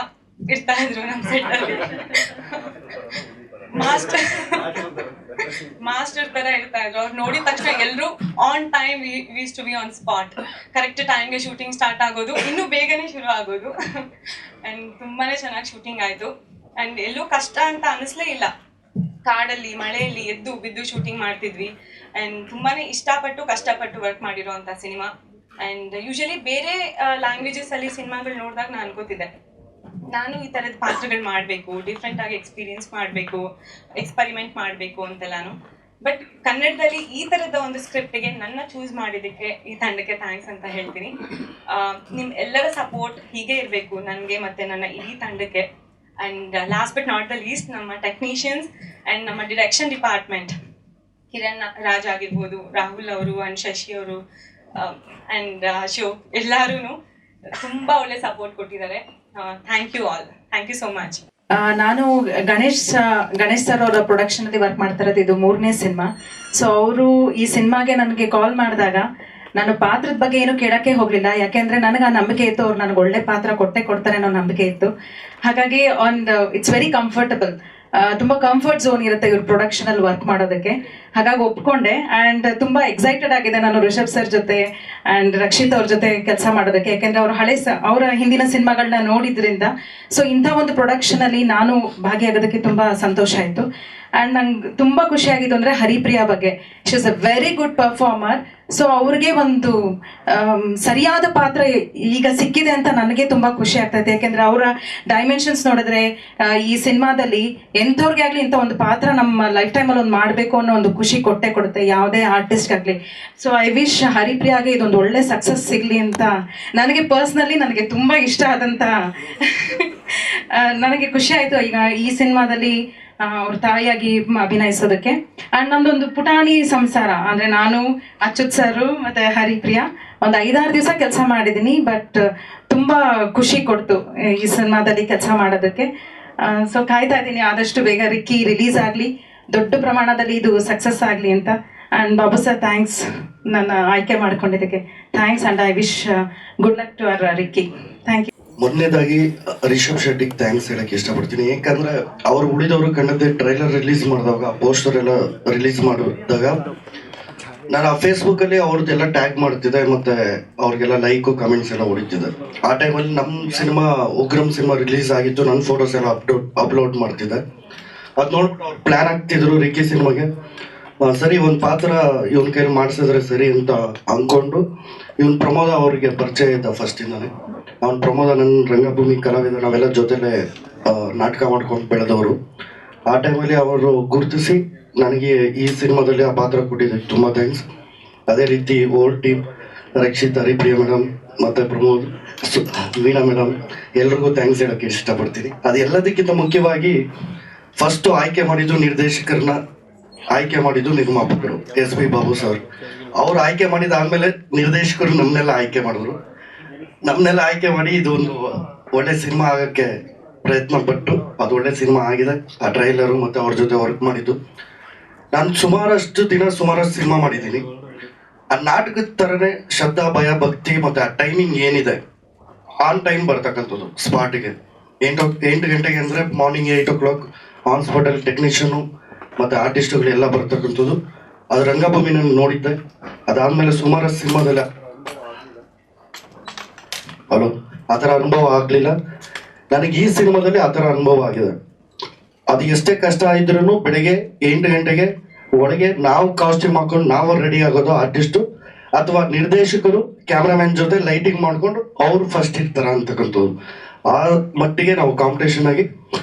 ಇರ್ತಾ ಇದ್ರು ನಮ್ಮ ಸೆಟ್ಟಲ್ಲಿ, ಮಾಸ್ಟರ್ ಥರ ಇರ್ತಾ ಇದ್ರು. ಅವ್ರು ನೋಡಿದ ತಕ್ಷಣ ಎಲ್ಲರೂ on time was to be on spot, correct ಟೈಮ್ಗೆ ಶೂಟಿಂಗ್ ಸ್ಟಾರ್ಟ್ ಆಗೋದು, ಇನ್ನೂ ಬೇಗನೆ ಶುರು ಆಗೋದು. ಆ್ಯಂಡ್ ತುಂಬಾ ಚೆನ್ನಾಗಿ ಶೂಟಿಂಗ್ ಆಯಿತು. ಆ್ಯಂಡ್ ಎಲ್ಲೂ ಕಷ್ಟ ಅಂತ ಅನ್ನಿಸ್ಲೇ ಇಲ್ಲ, ಕಾಡಲ್ಲಿ ಮಳೆಯಲ್ಲಿ ಎದ್ದು ಬಿದ್ದು ಶೂಟಿಂಗ್ ಮಾಡ್ತಿದ್ವಿ. ಆ್ಯಂಡ್ ತುಂಬಾ ಇಷ್ಟಪಟ್ಟು ಕಷ್ಟಪಟ್ಟು ವರ್ಕ್ ಮಾಡಿರೋವಂಥ ಸಿನಿಮಾ. ಆ್ಯಂಡ್ ಯೂಶಲಿ ಬೇರೆ ಲ್ಯಾಂಗ್ವೇಜಸಲ್ಲಿ ಸಿನಿಮಾಗಳು ನೋಡಿದಾಗ ನಾನು ಅನ್ಕೋತಿದ್ದೆ ನಾನು ಈ ಥರದ ಪಾತ್ರಗಳು ಮಾಡಬೇಕು, ಡಿಫ್ರೆಂಟಾಗಿ ಎಕ್ಸ್ಪೀರಿಯನ್ಸ್ ಮಾಡಬೇಕು, ಎಕ್ಸ್ಪರಿಮೆಂಟ್ ಮಾಡಬೇಕು ಅಂತೆಲ್ಲಾನು. ಬಟ್ ಕನ್ನಡದಲ್ಲಿ ಈ ಥರದ ಒಂದು ಸ್ಕ್ರಿಪ್ಟಿಗೆ ನನ್ನ ಚೂಸ್ ಮಾಡಿದ್ದಕ್ಕೆ ಈ ತಂಡಕ್ಕೆ ಥ್ಯಾಂಕ್ಸ್ ಅಂತ ಹೇಳ್ತೀನಿ. ನಿಮ್ಮ ಎಲ್ಲರ ಸಪೋರ್ಟ್ ಹೀಗೆ ಇರಬೇಕು ನನಗೆ ಮತ್ತು ನನ್ನ ಇಡೀ ತಂಡಕ್ಕೆ. And last but not the least ನಮ್ಮ ಟೆಕ್ನಿಷಿಯನ್ಸ್ ಆ್ಯಂಡ್ ನಮ್ಮ ಡಿರೆಕ್ಷನ್ ಡಿಪಾರ್ಟ್ಮೆಂಟ್, ಕಿರಣ್ ರಾಜ್ ಆಗಿರ್ಬೋದು, ರಾಹುಲ್ ಅವರು ಆ್ಯಂಡ್ ಶಶಿ ಅವರು ಆ್ಯಂಡ್ ಅಶೋಕ್, ಎಲ್ಲರೂ ತುಂಬ ಒಳ್ಳೆ ಸಪೋರ್ಟ್ ಕೊಟ್ಟಿದ್ದಾರೆ. Thank you all, thank you so much. ನಾನು ಗಣೇಶ್ ಸರ್ ಅವರ ಪ್ರೊಡಕ್ಷನ್ ಅಲ್ಲಿ ವರ್ಕ್ ಮಾಡ್ತಾ ಇರೋದು, ಇದು 3ನೇ ಸಿನಿಮಾ. ಸೊ ಅವರು ಈ ಸಿನಿಮಾಗೆ ನನಗೆ ಕಾಲ್ ಮಾಡಿದಾಗ ನಾನು ಪಾತ್ರದ ಬಗ್ಗೆ ಏನು ಕೇಳಕ್ಕೆ ಹೋಗ್ಲಿಲ್ಲ, ಯಾಕೆಂದ್ರೆ ನನಗೆ ಆ ನಂಬಿಕೆ ಇತ್ತು, ಅವ್ರು ನನಗೆ ಒಳ್ಳೆ ಪಾತ್ರ ಕೊಡ್ತಾರೆ ಅನ್ನೋ ನಂಬಿಕೆ ಇತ್ತು. ಹಾಗಾಗಿ ಇಟ್ಸ್ ವೆರಿ ಕಂಫರ್ಟಬಲ್, ತುಂಬಾ ಕಂಫರ್ಟ್ ಝೋನ್ ಇರುತ್ತೆ ಇವ್ರ ಪ್ರೊಡಕ್ಷನ್ ಅಲ್ಲಿ ವರ್ಕ್ ಮಾಡೋದಕ್ಕೆ. ಹಾಗಾಗಿ ಒಪ್ಕೊಂಡೆ. ಆ್ಯಂಡ್ ತುಂಬಾ ಎಕ್ಸೈಟೆಡ್ ಆಗಿದೆ ನಾನು ರಿಷಬ್ ಸರ್ ಜೊತೆ ಆ್ಯಂಡ್ ರಕ್ಷಿತ್ ಅವ್ರ ಜೊತೆ ಕೆಲಸ ಮಾಡೋದಕ್ಕೆ, ಯಾಕೆಂದ್ರೆ ಅವರು ಅವರ ಹಿಂದಿನ ಸಿನಿಮಾಗಳನ್ನ ನೋಡಿದ್ರಿಂದ. ಸೊ ಇಂಥ ಒಂದು ಪ್ರೊಡಕ್ಷನ್ ಅಲ್ಲಿ ನಾನು ಭಾಗಿಯಾಗೋದಕ್ಕೆ ತುಂಬಾ ಸಂತೋಷ ಆಯಿತು. ಆ್ಯಂಡ್ ನಂಗೆ ತುಂಬ ಖುಷಿಯಾಗಿದ್ದು ಅಂದರೆ ಹರಿಪ್ರಿಯಾ ಬಗ್ಗೆ, she is a very good performer. So ಅವ್ರಿಗೆ ಒಂದು ಸರಿಯಾದ ಪಾತ್ರ ಈಗ ಸಿಕ್ಕಿದೆ ಅಂತ ನನಗೆ ತುಂಬ ಖುಷಿ ಆಗ್ತೈತೆ. ಯಾಕೆಂದರೆ ಅವರ ಡೈಮೆನ್ಷನ್ಸ್ ನೋಡಿದ್ರೆ ಈ ಸಿನಿಮಾದಲ್ಲಿ ಎಂಥವ್ರಿಗೆ ಆಗಲಿ ಇಂಥ ಒಂದು ಪಾತ್ರ ನಮ್ಮ ಲೈಫ್ ಟೈಮಲ್ಲಿ ಒಂದು ಮಾಡಬೇಕು ಅನ್ನೋ ಒಂದು ಖುಷಿ ಕೊಡುತ್ತೆ ಯಾವುದೇ ಆರ್ಟಿಸ್ಟ್ ಆಗಲಿ. ಸೊ ಐ ವಿಶ್ ಹರಿಪ್ರಿಯಾಗೆ ಇದೊಂದು ಒಳ್ಳೆ ಸಕ್ಸಸ್ ಸಿಗಲಿ ಅಂತ ನನಗೆ ಪರ್ಸ್ನಲಿ ನನಗೆ ತುಂಬ ಇಷ್ಟ ಆದಂಥ ನನಗೆ ಖುಷಿ ಆಯಿತು ಈಗ ಈ ಸಿನಿಮಾದಲ್ಲಿ ಅವ್ರ ತಾಯಿಯಾಗಿ ಅಭಿನಯಿಸೋದಕ್ಕೆ. ಆ್ಯಂಡ್ ನಮ್ದೊಂದು ಪುಟಾಣಿ ಸಂಸಾರ ಅಂದರೆ ನಾನು, ಅಚ್ಯುತ್ ಸರು ಮತ್ತು ಹರಿಪ್ರಿಯಾ ಒಂದು 5-6 ದಿವಸ ಕೆಲಸ ಮಾಡಿದ್ದೀನಿ. ಬಟ್ ತುಂಬ ಖುಷಿ ಕೊಡ್ತು ಈ ಸಿನಿಮಾದಲ್ಲಿ ಕೆಲಸ ಮಾಡೋದಕ್ಕೆ. ಸೊ ಕಾಯ್ತಾ ಇದ್ದೀನಿ ಆದಷ್ಟು ಬೇಗ ರಿಕ್ಕಿ ರಿಲೀಸ್ ಆಗಲಿ, ದೊಡ್ಡ ಪ್ರಮಾಣದಲ್ಲಿ ಇದು ಸಕ್ಸಸ್ ಆಗಲಿ ಅಂತ. ಆ್ಯಂಡ್ ಬಾಬು ಸರ್ ಥ್ಯಾಂಕ್ಸ್ ನನ್ನ ಆಯ್ಕೆ ಮಾಡ್ಕೊಂಡಿದ್ದಕ್ಕೆ, thanks. And I wish good luck to our Ricky. Thank you. ಮೊದಲನೇದಾಗಿ ರಿಷಬ್ ಶೆಟ್ಟಿಗೆ ಥ್ಯಾಂಕ್ಸ್ ಹೇಳಕ್ಕೆ ಇಷ್ಟಪಡ್ತೀನಿ. ಯಾಕಂದ್ರೆ ಅವ್ರು ಉಳಿದವರು ಕನ್ನಡದ ಟ್ರೈಲರ್ ರಿಲೀಸ್ ಮಾಡಿದಾಗ, ಪೋಸ್ಟರ್ ಎಲ್ಲ ರಿಲೀಸ್ ಮಾಡಿದಾಗ ನಾನು ಆ ಫೇಸ್ಬುಕ್ಕಲ್ಲಿ ಅವ್ರದ್ದೆಲ್ಲ ಟ್ಯಾಗ್ ಮಾಡ್ತಿದ್ದೆ, ಮತ್ತು ಅವ್ರಿಗೆಲ್ಲ ಲೈಕು ಕಮೆಂಟ್ಸ್ ಎಲ್ಲ ಹೊಡಿತಿದ್ದೆ. ಆ ಟೈಮಲ್ಲಿ ನಮ್ಮ ಸಿನಿಮಾ ಉಗ್ರಂ ಸಿನಿಮಾ ರಿಲೀಸ್ ಆಗಿತ್ತು, ನನ್ನ ಫೋಟೋಸ್ ಎಲ್ಲ ಅಪ್ಲೋಡ್ ಮಾಡ್ತಿದ್ದೆ. ಅದು ನೋಡ್ಬಿಟ್ಟು ಅವ್ರು ಪ್ಲ್ಯಾನ್ ಆಗ್ತಿದ್ರು ರಿಕ್ಕಿ ಸಿನಿಮಾಗೆ. ಸರಿ ಒಂದು ಪಾತ್ರ ಇವನ ಕೈಲಿ ಮಾಡಿಸಿದ್ರೆ ಸರಿ ಅಂತ ಅಂದ್ಕೊಂಡು ಇವನ್ ಪ್ರಮೋದ ಅವ್ರಿಗೆ ಪರಿಚಯ ಇದ್ದ ಫಸ್ಟಿಂದಾನೆ. ಅವ್ನು ಪ್ರಮೋದ ನನ್ನ ರಂಗಭೂಮಿ ಕಲಾವಿದ, ನಾವೆಲ್ಲ ಜೊತೆಲೆ ನಾಟಕ ಮಾಡ್ಕೊಂಡು ಬೆಳೆದವರು. ಆ ಟೈಮಲ್ಲಿ ಅವರು ಗುರುತಿಸಿ ನನಗೆ ಈ ಸಿನಿಮಾದಲ್ಲಿ ಆ ಪಾತ್ರ ಕೊಟ್ಟಿದ್ದಕ್ಕೆ ತುಂಬ ಥ್ಯಾಂಕ್ಸ್. ಅದೇ ರೀತಿ old team Rakshit, Haripriya madam ಮತ್ತು ಪ್ರಮೋದ್, ವೀಣಾ ಮೇಡಮ್ ಎಲ್ರಿಗೂ ಥ್ಯಾಂಕ್ಸ್ ಹೇಳೋಕ್ಕೆ ಇಷ್ಟಪಡ್ತೀನಿ. ಅದು ಎಲ್ಲದಕ್ಕಿಂತ ಮುಖ್ಯವಾಗಿ ಫಸ್ಟ್ ಆಯ್ಕೆ ಮಾಡಿದ್ದು ನಿರ್ದೇಶಕರನ್ನ ಆಯ್ಕೆ ಮಾಡಿದ್ದು ನಿರ್ಮಾಪಕರು SP ಬಾಬು ಸರ್. ಅವ್ರು ಆಯ್ಕೆ ಮಾಡಿದಾದ್ಮೇಲೆ ನಿರ್ದೇಶಕರು ನಮ್ಮನ್ನೆಲ್ಲ ಆಯ್ಕೆ ಮಾಡಿದ್ರು. ನಮ್ಮನ್ನೆಲ್ಲ ಆಯ್ಕೆ ಮಾಡಿ ಇದು ಒಂದು ಒಳ್ಳೆ ಸಿನಿಮಾ ಆಗಕ್ಕೆ ಪ್ರಯತ್ನ ಪಟ್ಟು ಅದು ಒಳ್ಳೆ ಸಿನಿಮಾ ಆಗಿದೆ. ಆ ಟ್ರೈಲರು ಮತ್ತು ಅವ್ರ ಜೊತೆ ವರ್ಕ್ ಮಾಡಿದ್ದು. ನಾನು ಸುಮಾರಷ್ಟು ಸಿನಿಮಾ ಮಾಡಿದ್ದೀನಿ. ಆ ನಾಟಕದ ಥರನೇ ಶ್ರದ್ಧಾ, ಭಯ, ಭಕ್ತಿ ಮತ್ತು ಆ ಟೈಮಿಂಗ್ ಏನಿದೆ ಆನ್ ಟೈಮ್ ಬರ್ತಕ್ಕಂಥದ್ದು. ಸ್ಪಾಟಿಗೆ 8 ಗಂಟೆಗೆ ಅಂದರೆ ಮಾರ್ನಿಂಗ್ 8 o'clock ಆನ್ ಸ್ಪಾಟಲ್ಲಿ ಟೆಕ್ನಿಷಿಯನು ಮತ್ತು ಆರ್ಟಿಸ್ಟ್ಗಳೆಲ್ಲ ಬರ್ತಕ್ಕಂಥದ್ದು. ಅದು ರಂಗಭೂಮಿ ನಾನು ನೋಡಿದ್ದೆ. ಅದಾದಮೇಲೆ ಸುಮಾರು ಸಿನಿಮಾದಲ್ಲ ಆ ಥರ ಅನುಭವ ಆಗಲಿಲ್ಲ ನನಗೆ. ಈ ಸಿನಿಮಾದಲ್ಲಿ ಆ ಥರ ಅನುಭವ ಆಗಿದೆ. ಅದು ಎಷ್ಟೇ ಕಷ್ಟ ಇದ್ರೂ ಬೆಳಗ್ಗೆ 8 ಗಂಟೆಗೆ ಒಳಗೆ ನಾವು ಕಾಸ್ಟ್ಯೂಮ್ ಹಾಕೊಂಡು ನಾವು ರೆಡಿ ಆಗೋದು ಆರ್ಟಿಸ್ಟು ಅಥವಾ ನಿರ್ದೇಶಕರು ಕ್ಯಾಮ್ರಾಮ್ಯಾನ್ ಜೊತೆ ಲೈಟಿಂಗ್ ಮಾಡ್ಕೊಂಡು ಅವರು ಫಸ್ಟ್ ಇರ್ತಾರ ಅಂತಕ್ಕಂಥದ್ದು. ಆ ಮಟ್ಟಿಗೆ ನಾವು ಕಾಂಪಿಟೇಷನ್ ಆಗಿ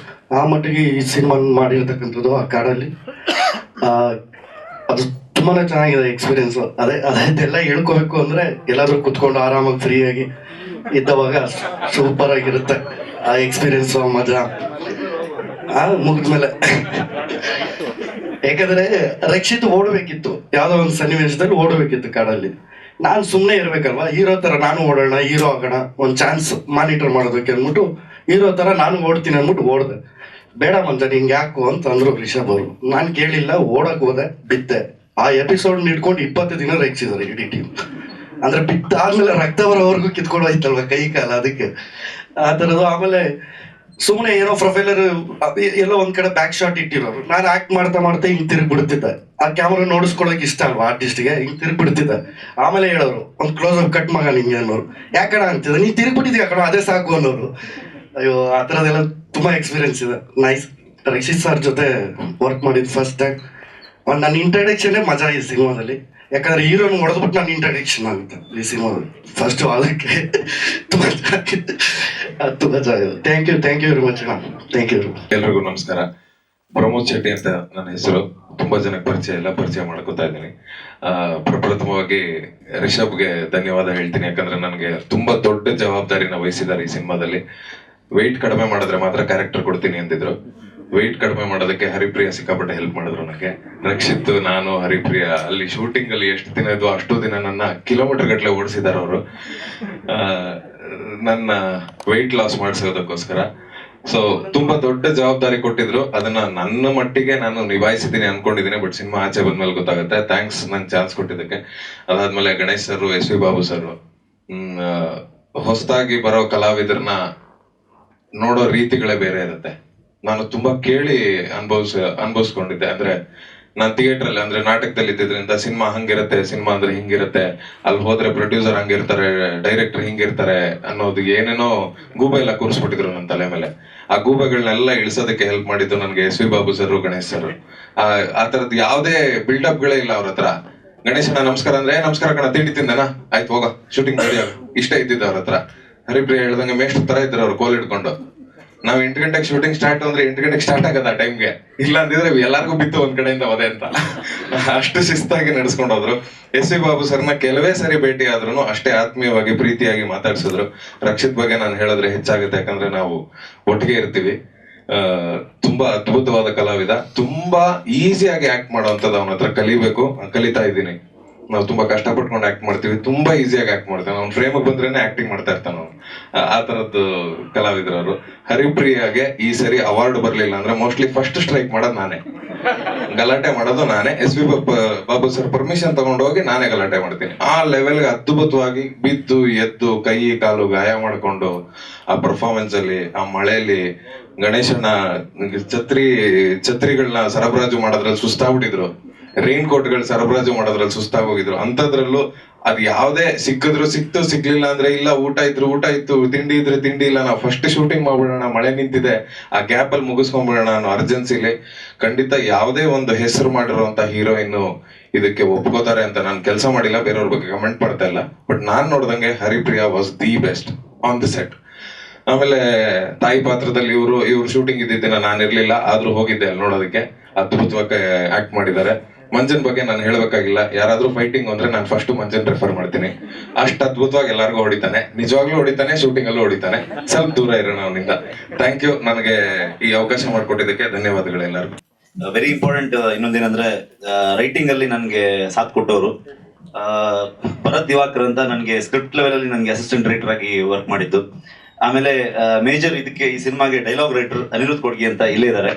ಆ ಮಟ್ಟಿಗೆ ಈ ಸಿನಿಮಾ ಮಾಡಿರ್ತಕ್ಕಂಥದ್ದು ಆ ಕಾಡಲ್ಲಿ. ಅದು ತುಂಬಾ ಚೆನ್ನಾಗಿದೆ ಎಕ್ಸ್ಪೀರಿಯನ್ಸ್. ಅದೆಲ್ಲ ಹೇಳ್ಕೋಬೇಕು ಅಂದರೆ ಎಲ್ಲಾದ್ರೂ ಕುತ್ಕೊಂಡು ಆರಾಮಾಗಿ ಫ್ರೀಯಾಗಿ ಇದ್ದವಾಗ ಸೂಪರ್ ಆಗಿರುತ್ತೆ ಆ ಎಕ್ಸ್ಪೀರಿಯನ್ಸು, ಮಜಾ ಮುಗಿದ್ಮೇಲೆ. ಯಾಕಂದ್ರೆ ರಕ್ಷಿತ್ ಓಡಬೇಕಿತ್ತು, ಯಾವುದೋ ಒಂದು ಸನ್ನಿವೇಶದಲ್ಲಿ ಓಡಬೇಕಿತ್ತು ಕಾಡಲ್ಲಿ. ನಾನು ಸುಮ್ಮನೆ ಇರ್ಬೇಕಲ್ವಾ, ಹೀರೋ ಥರ ನಾನು ಓಡೋಣ, ಹೀರೋ ಆಗೋಣ, ಒಂದು ಚಾನ್ಸ್ ಮಾನಿಟರ್ ಮಾಡೋದಕ್ಕೆ ಅಂದ್ಬಿಟ್ಟು ಹೀರೋ ಥರ ನಾನು ಓಡ್ತೀನಿ ಅಂದ್ಬಿಟ್ಟು ಓಡಿದೆ. ಬೇಡ ಮಂಜ ನಿಂಗೆ ಯಾಕು ಅಂತ ಅಂದ್ರು ರಿಷಬ್ ಅವರು. ನಾನು ಕೇಳಿಲ್ಲ, ಓಡಕ್ಕೆ ಹೋದೆ, ಬಿದ್ದೆ. ಆ ಎಪಿಸೋಡ್ ಇಟ್ಕೊಂಡು 20 ದಿನ ರೇಗಿಸಿದ್ದಾರೆ ಇಡೀ ಟೀಮ್. ಅಂದ್ರೆ ಬಿದ್ದಾದ್ಮೇಲೆ ರಕ್ತ ಬರೋವರೆಗೂ ಕಿತ್ಕೊಂಡು ಹೋಯ್ತಲ್ವ ಕೈ ಕಾಲ, ಅದಕ್ಕೆ ಆ ಥರದ್ದು. ಆಮೇಲೆ ಸುಮ್ಮನೆ ಏನೋ ಪ್ರೊಫೈಲರ್ ಎಲ್ಲೋ ಒಂದ್ ಕಡೆ ಬ್ಯಾಕ್ ಶಾಟ್ ಇಟ್ಟಿರೋರು, ನಾನು ಆಕ್ಟ್ ಮಾಡ್ತಾ ಹಿಂಗ್ ತಿರುಗಿ ಬಿಡ್ತಿದ್ದೆ. ಆ ಕ್ಯಾಮ್ರಾ ನೋಡಿಸ್ಕೊಳಕ್ ಇಷ್ಟ ಅಲ್ವಾ ಆರ್ಟಿಸ್ಟ್ಗೆ, ಹಿಂಗ್ ತಿರುಗಿ ಬಿಡ್ತಿದ್ದೆ. ಆಮೇಲೆ ಹೇಳೋರು ಒಂದು ಕ್ಲೋಸ್ ಅಪ್ ಕಟ್ ಮಗ ನಿಂಗೆ ಅನ್ನೋರು. ಯಾಕಣ ಅಂತಿದ್ದೆ, ನೀ ತಿರುಗಿ ಬಿಟ್ಟಿದ್ಯಾ ಕಣ, ಅದೇ ಸಾಕು ಅನ್ನೋರು. ಅಯ್ಯೋ ಆ ಥರದ್ದೆಲ್ಲ ತುಂಬಾ ಎಕ್ಸ್ಪೀರಿಯನ್ಸ್ ಇದೆ. ನೈಸ್. ರಕ್ಷಿತ್ ಸರ್ ಜೊತೆ ವರ್ಕ್ ಮಾಡಿದ್ದು ಫಸ್ಟ್ ಟೈಮ್. ನನ್ನ ಇಂಟ್ರಡಕ್ಷನ್ನೇ ಮಜಾ ಈ ಸಿನಿಮಾದಲ್ಲಿ. ಯಾಕಂದ್ರೆ ಹೀರೋನ್ ಹೊಡೆದ್ಬಿಟ್ಟು ನನ್ನ ಇಂಟ್ರಡಕ್ಷನ್ ಆಗುತ್ತೆ ಈ ಸಿನಿಮಾದಲ್ಲಿ ಫಸ್ಟ್. ಅದಕ್ಕೆ ತುಂಬಾ ಚೆನ್ನಾಗಿದೆ, ತುಂಬಾ ಚೆನ್ನಾಗಿದೆ. Thank you very much. Thank you. ಎಲ್ರಿಗೂ ನಮಸ್ಕಾರ. ಪ್ರಮೋದ್ ಶೆಟ್ಟಿ ಅಂತ ನನ್ನ ಹೆಸರು. ತುಂಬಾ ಜನಕ್ಕೆ ಪರಿಚಯ ಮಾಡ್ಕೊತಾ ಇದ್ದೀನಿ. ಪ್ರಪ್ರಥಮವಾಗಿ ರಿಷಬ್ಗೆ ಧನ್ಯವಾದ ಹೇಳ್ತೀನಿ. ಯಾಕಂದ್ರೆ ನನಗೆ ತುಂಬಾ ದೊಡ್ಡ ಜವಾಬ್ದಾರಿನ ವಹಿಸಿದ್ದಾರೆ ಈ ಸಿನಿಮಾದಲ್ಲಿ. ವೆಯ್ಟ್ ಕಡಿಮೆ ಮಾಡಿದ್ರೆ ಮಾತ್ರ ಕ್ಯಾರೆಕ್ಟರ್ ಕೊಡ್ತೀನಿ ಅಂತಿದ್ರು. ವೆಯ್ಟ್ ಕಡಿಮೆ ಮಾಡೋದಕ್ಕೆ ಹರಿಪ್ರಿಯ ಸಿಕ್ಕಾಪಟ್ಟೆ ಹೆಲ್ಪ್ ಮಾಡಿದ್ರು ನನಗೆ. ರಕ್ಷಿತ್, ನಾನು, ಹರಿಪ್ರಿಯ ಅಲ್ಲಿ ಶೂಟಿಂಗ್ ಅಲ್ಲಿ ಎಷ್ಟು ದಿನ ಇದ್ವು ಅಷ್ಟು ದಿನ ನನ್ನ ಕಿಲೋಮೀಟರ್ ಗಟ್ಟಲೆ ಓಡಿಸಿದಾರೆ ಅವರು, ನನ್ನ ವೆಯ್ಟ್ ಲಾಸ್ ಮಾಡಿಸೋದಕ್ಕೋಸ್ಕರ. ಸೊ ತುಂಬಾ ದೊಡ್ಡ ಜವಾಬ್ದಾರಿ ಕೊಟ್ಟಿದ್ರು. ಅದನ್ನ ನನ್ನ ಮಟ್ಟಿಗೆ ನಾನು ನಿಭಾಯಿಸಿದ್ದೀನಿ ಅನ್ಕೊಂಡಿದ್ದೀನಿ. ಬಟ್ ಸಿನಿಮಾ ಆಚೆ ಬಂದ್ಮೇಲೆ ಗೊತ್ತಾಗುತ್ತೆ. ಥ್ಯಾಂಕ್ಸ್ ನಂಗೆ ಚಾನ್ಸ್ ಕೊಟ್ಟಿದ್ದಕ್ಕೆ. ಅದಾದ್ಮೇಲೆ Ganesh sir, SP Babu sir, ಹೊಸದಾಗಿ ಬರೋ ಕಲಾವಿದರನ್ನ ನೋಡೋ ರೀತಿಗಳೇ ಬೇರೆ ಇರುತ್ತೆ. ನಾನು ತುಂಬಾ ಕೇಳಿ ಅನುಭವಿಸ್ಕೊಂಡಿದ್ದೆ. ಅಂದ್ರೆ ನಾನು ಥಿಯೇಟರ್ ಅಲ್ಲಿ, ಅಂದ್ರೆ ನಾಟಕದಲ್ಲಿ ಇದ್ದಿದ್ರಿಂದ ಸಿನಿಮಾ ಹಂಗಿರುತ್ತೆ, ಸಿನಿಮಾ ಅಂದ್ರೆ ಹಿಂಗಿರುತ್ತೆ, ಅಲ್ಲಿ ಹೋದ್ರೆ ಪ್ರೊಡ್ಯೂಸರ್ ಹಂಗಿರ್ತಾರೆ, ಡೈರೆಕ್ಟರ್ ಹಿಂಗಿರ್ತಾರೆ ಅನ್ನೋದು ಏನೇನೋ ಗೂಬೆ ಎಲ್ಲ ಕೂರಿಸ್ಬಿಟ್ಟಿದ್ರು ನನ್ನ ತಲೆ ಮೇಲೆ. ಆ ಗೂಬೆಗಳನ್ನೆಲ್ಲ ಇಳಿಸೋದಕ್ಕೆ ಹೆಲ್ಪ್ ಮಾಡಿದ್ದು ನನಗೆ SP Babu sir, Ganesh sir. ಆ ತರದ್ ಯಾವುದೇ ಬಿಲ್ಡಪ್ ಗಳೇ ಇಲ್ಲ ಅವ್ರ ಹತ್ರ. ಗಣೇಶಣ್ಣ ನಮಸ್ಕಾರ ಅಂದ್ರೆ ನಮಸ್ಕಾರ ಕಣ, ತಿಂಡಿ ತಿಂದನಾ, ಆಯ್ತು ಹೋಗ ಶೂಟಿಂಗ್ ರೆಡಿ ಆಗ, ಇಷ್ಟ ಇದ್ದಿದ್ದು ಅವ್ರ ಹತ್ರ. ಹರಿಪ್ರಿಯ ಹೇಳ್ದಂಗೆ ಮೇಷ್ಟ್ರ ತರ ಇದ್ರು ಅವ್ರು, ಕೋಲ್ ಹಿಡ್ಕೊಂಡು. ನಾವ್ 8 ಗಂಟೆಗೆ ಶೂಟಿಂಗ್ ಸ್ಟಾರ್ಟ್ ಅಂದ್ರೆ 8 ಗಂಟೆಗೆ ಸ್ಟಾರ್ಟ್ ಆಗದ ಆ ಟೈಮ್ಗೆ. ಇಲ್ಲ ಅಂದಿದ್ರೆ ಎಲ್ಲಾರ್ಗು ಬಿತ್ತು ಒಂದ್ ಕಡೆಯಿಂದ ಒದೆ ಅಂತ. ಅಷ್ಟು ಶಿಸ್ತಾಗಿ ನಡೆಸ್ಕೊಂಡು ಹೋದ್ರು. SP ಬಾಬು ಸರ್ನ ಕೆಲವೇ ಸರಿ ಭೇಟಿ ಆದ್ರೂ ಅಷ್ಟೇ ಆತ್ಮೀಯವಾಗಿ ಪ್ರೀತಿಯಾಗಿ ಮಾತಾಡ್ಸಿದ್ರು. ರಕ್ಷಿತ್ ಬಗ್ಗೆ ನಾನು ಹೇಳಿದ್ರೆ ಹೆಚ್ಚಾಗುತ್ತೆ, ಯಾಕಂದ್ರೆ ನಾವು ಒಟ್ಟಿಗೆ ಇರ್ತೀವಿ. ತುಂಬಾ ಅದ್ಭುತವಾದ ಕಲಾವಿದ, ತುಂಬಾ ಈಸಿಯಾಗಿ ಆಕ್ಟ್ ಮಾಡೋವಂಥದ್ದು. ಅವನ ಹತ್ರ ಕಲಿಬೇಕು, ಕಲಿತಾ ಇದ್ದೀನಿ. ನಾವು ತುಂಬಾ ಕಷ್ಟಪಟ್ಕೊಂಡು ಆಕ್ಟ್ ಮಾಡ್ತೀವಿ, ತುಂಬಾ ಈಸಿಯಾಗಿ ಆಕ್ಟ್ ಮಾಡ್ತಾನೆ. ಅವ್ನು ಫ್ರೇಮ್ ಬಂದ್ರೇನೆ ಆಕ್ಟಿಂಗ್ ಮಾಡ್ತಾ ಇರ್ತಾನ ಅವ್ನು. ಆ ತರದ್ದು ಕಲಾವಿದರವರು. ಹರಿಪ್ರಿಯಾಗೆ ಈ ಸರಿ ಅವಾರ್ಡ್ ಬರ್ಲಿಲ್ಲ ಅಂದ್ರೆ ಮೋಸ್ಟ್ಲಿ ಫಸ್ಟ್ ಸ್ಟ್ರೈಕ್ ಮಾಡೋದು ನಾನೇ, ಗಲಾಟೆ ಮಾಡೋದು ನಾನೇ. SP ಬಾಬು ಸರ್ ಪರ್ಮಿಷನ್ ತಗೊಂಡೋಗಿ ನಾನೇ ಗಲಾಟೆ ಮಾಡ್ತೀನಿ. ಆ ಲೆವೆಲ್ಗೆ ಅದ್ಭುತವಾಗಿ ಬಿದ್ದು ಎದ್ದು ಕೈ ಕಾಲು ಗಾಯ ಮಾಡ್ಕೊಂಡು ಆ ಪರ್ಫಾರ್ಮೆನ್ಸ್ ಅಲ್ಲಿ, ಆ ಮಳೆಯಲ್ಲಿ ಗಣೇಶನ ಛತ್ರಿಗಳನ್ನ ಸರಬರಾಜು ಮಾಡೋದ್ರಲ್ಲಿ ಸುಸ್ತಾಗ್ಬಿಟ್ಟಿದ್ರು, ರೈನ್ ಕೋಟ್ಗಳು ಸರಬರಾಜು ಮಾಡೋದ್ರಲ್ಲಿ ಸುಸ್ತಾಗೋಗಿದ್ರು. ಅಂತದ್ರಲ್ಲೂ ಅದ್ ಯಾವ್ದೇ ಸಿಕ್ಕಿದ್ರು ಸಿಕ್ತು, ಸಿಗ್ಲಿಲ್ಲ ಅಂದ್ರೆ ಇಲ್ಲ, ಊಟ ಇದ್ರು ಊಟ ಇತ್ತು, ತಿಂಡಿ ಇದ್ರೆ ತಿಂಡಿ ಇಲ್ಲ, ನಾವು ಫಸ್ಟ್ ಶೂಟಿಂಗ್ ಮಾಡ್ಬಿಡೋಣ, ಮಳೆ ನಿಂತಿದೆ, ಆ ಗ್ಯಾಪ್ ಅಲ್ಲಿ ಮುಗಿಸ್ಕೊಂಡ್ಬಿಡೋಣ ಅನ್ನೋ ಅರ್ಜೆನ್ಸಿಲಿ ಖಂಡಿತ ಯಾವುದೇ ಒಂದು ಹೆಸರು ಮಾಡಿರುವಂತ ಹೀರೋಯಿನ್ ಇದಕ್ಕೆ ಒಪ್ಕೋತಾರೆ ಅಂತ ನಾನು ಕೆಲಸ ಮಾಡಿಲ್ಲ, ಬೇರೆಯವ್ರ ಬಗ್ಗೆ ಕಮೆಂಟ್ ಮಾಡ್ತಾ ಇಲ್ಲ. ಬಟ್ ನಾನ್ ನೋಡ್ದಂಗೆ Haripriya was the best on the set. ಆಮೇಲೆ ತಾಯಿ ಪಾತ್ರದಲ್ಲಿ ಇವ್ರು ಶೂಟಿಂಗ್ ಇದ್ದಿದ್ದಿನ ನಾನು ಇರ್ಲಿಲ್ಲ, ಆದ್ರೂ ಹೋಗಿದ್ದೆ ಅಲ್ಲಿ ನೋಡೋದಕ್ಕೆ. ಅದ್ಭುತವಾಗಿ ಆಕ್ಟ್ ಮಾಡಿದ್ದಾರೆ. ಮಂಜನ್ ಬಗ್ಗೆ ನಾನು ಹೇಳ್ಬೇಕಾಗಿಲ್ಲ. ಯಾರಾದ್ರೂ ಫೈಟಿಂಗ್ ಅಂದ್ರೆ ನಾನು ಫಸ್ಟ್ ಮಂಜನ್ ರೆಫರ್ ಮಾಡ್ತೀನಿ. ಅಷ್ಟು ಅದ್ಭುತವಾಗಿ ಎಲ್ಲರಿಗೂ ಹೊಡಿತಾನೆ, ನಿಜವಾಗ್ಲೂ ಹೊಡಿತಾನೆ, ಶೂಟಿಂಗ್ ಅಲ್ಲೂ ಹೊಡಿತಾನೆ. ಸ್ವಲ್ಪ ದೂರ ಇರೋಣ ಅವನಿಂದ. ಥ್ಯಾಂಕ್ ಯು, ನನಗೆ ಈ ಅವಕಾಶ ಮಾಡಿಕೊಟ್ಟಿದ್ದಕ್ಕೆ ಧನ್ಯವಾದಗಳು ಎಲ್ಲರಿಗೂ. ವೆರಿ ಇಂಪಾರ್ಟೆಂಟ್ ಇನ್ನೊಂದೇನಂದ್ರೆ ರೈಟಿಂಗ್ ಅಲ್ಲಿ ನನಗೆ ಸಾಥ್ ಕೊಟ್ಟವರು ಭರತ್ ದಿವಾಕರ್ ಅಂತ, ನನಗೆ ಸ್ಕ್ರಿಪ್ಟ್ ಲೆವೆಲ್ ಅಲ್ಲಿ ನನಗೆ ಅಸಿಸ್ಟೆಂಟ್ ರೈಟರ್ ಆಗಿ ವರ್ಕ್ ಮಾಡಿದ್ದು. ಆಮೇಲೆ ಮೇಜರ್ ಇದಕ್ಕೆ ಈ ಸಿನಿಮಾಗೆ ಡೈಲಾಗ್ ರೈಟರ್ ಅನಿರುದ್ಧ್ ಕೊಡ್ಗಿ ಅಂತ ಇಲ್ಲೇ ಇದ್ದಾರೆ.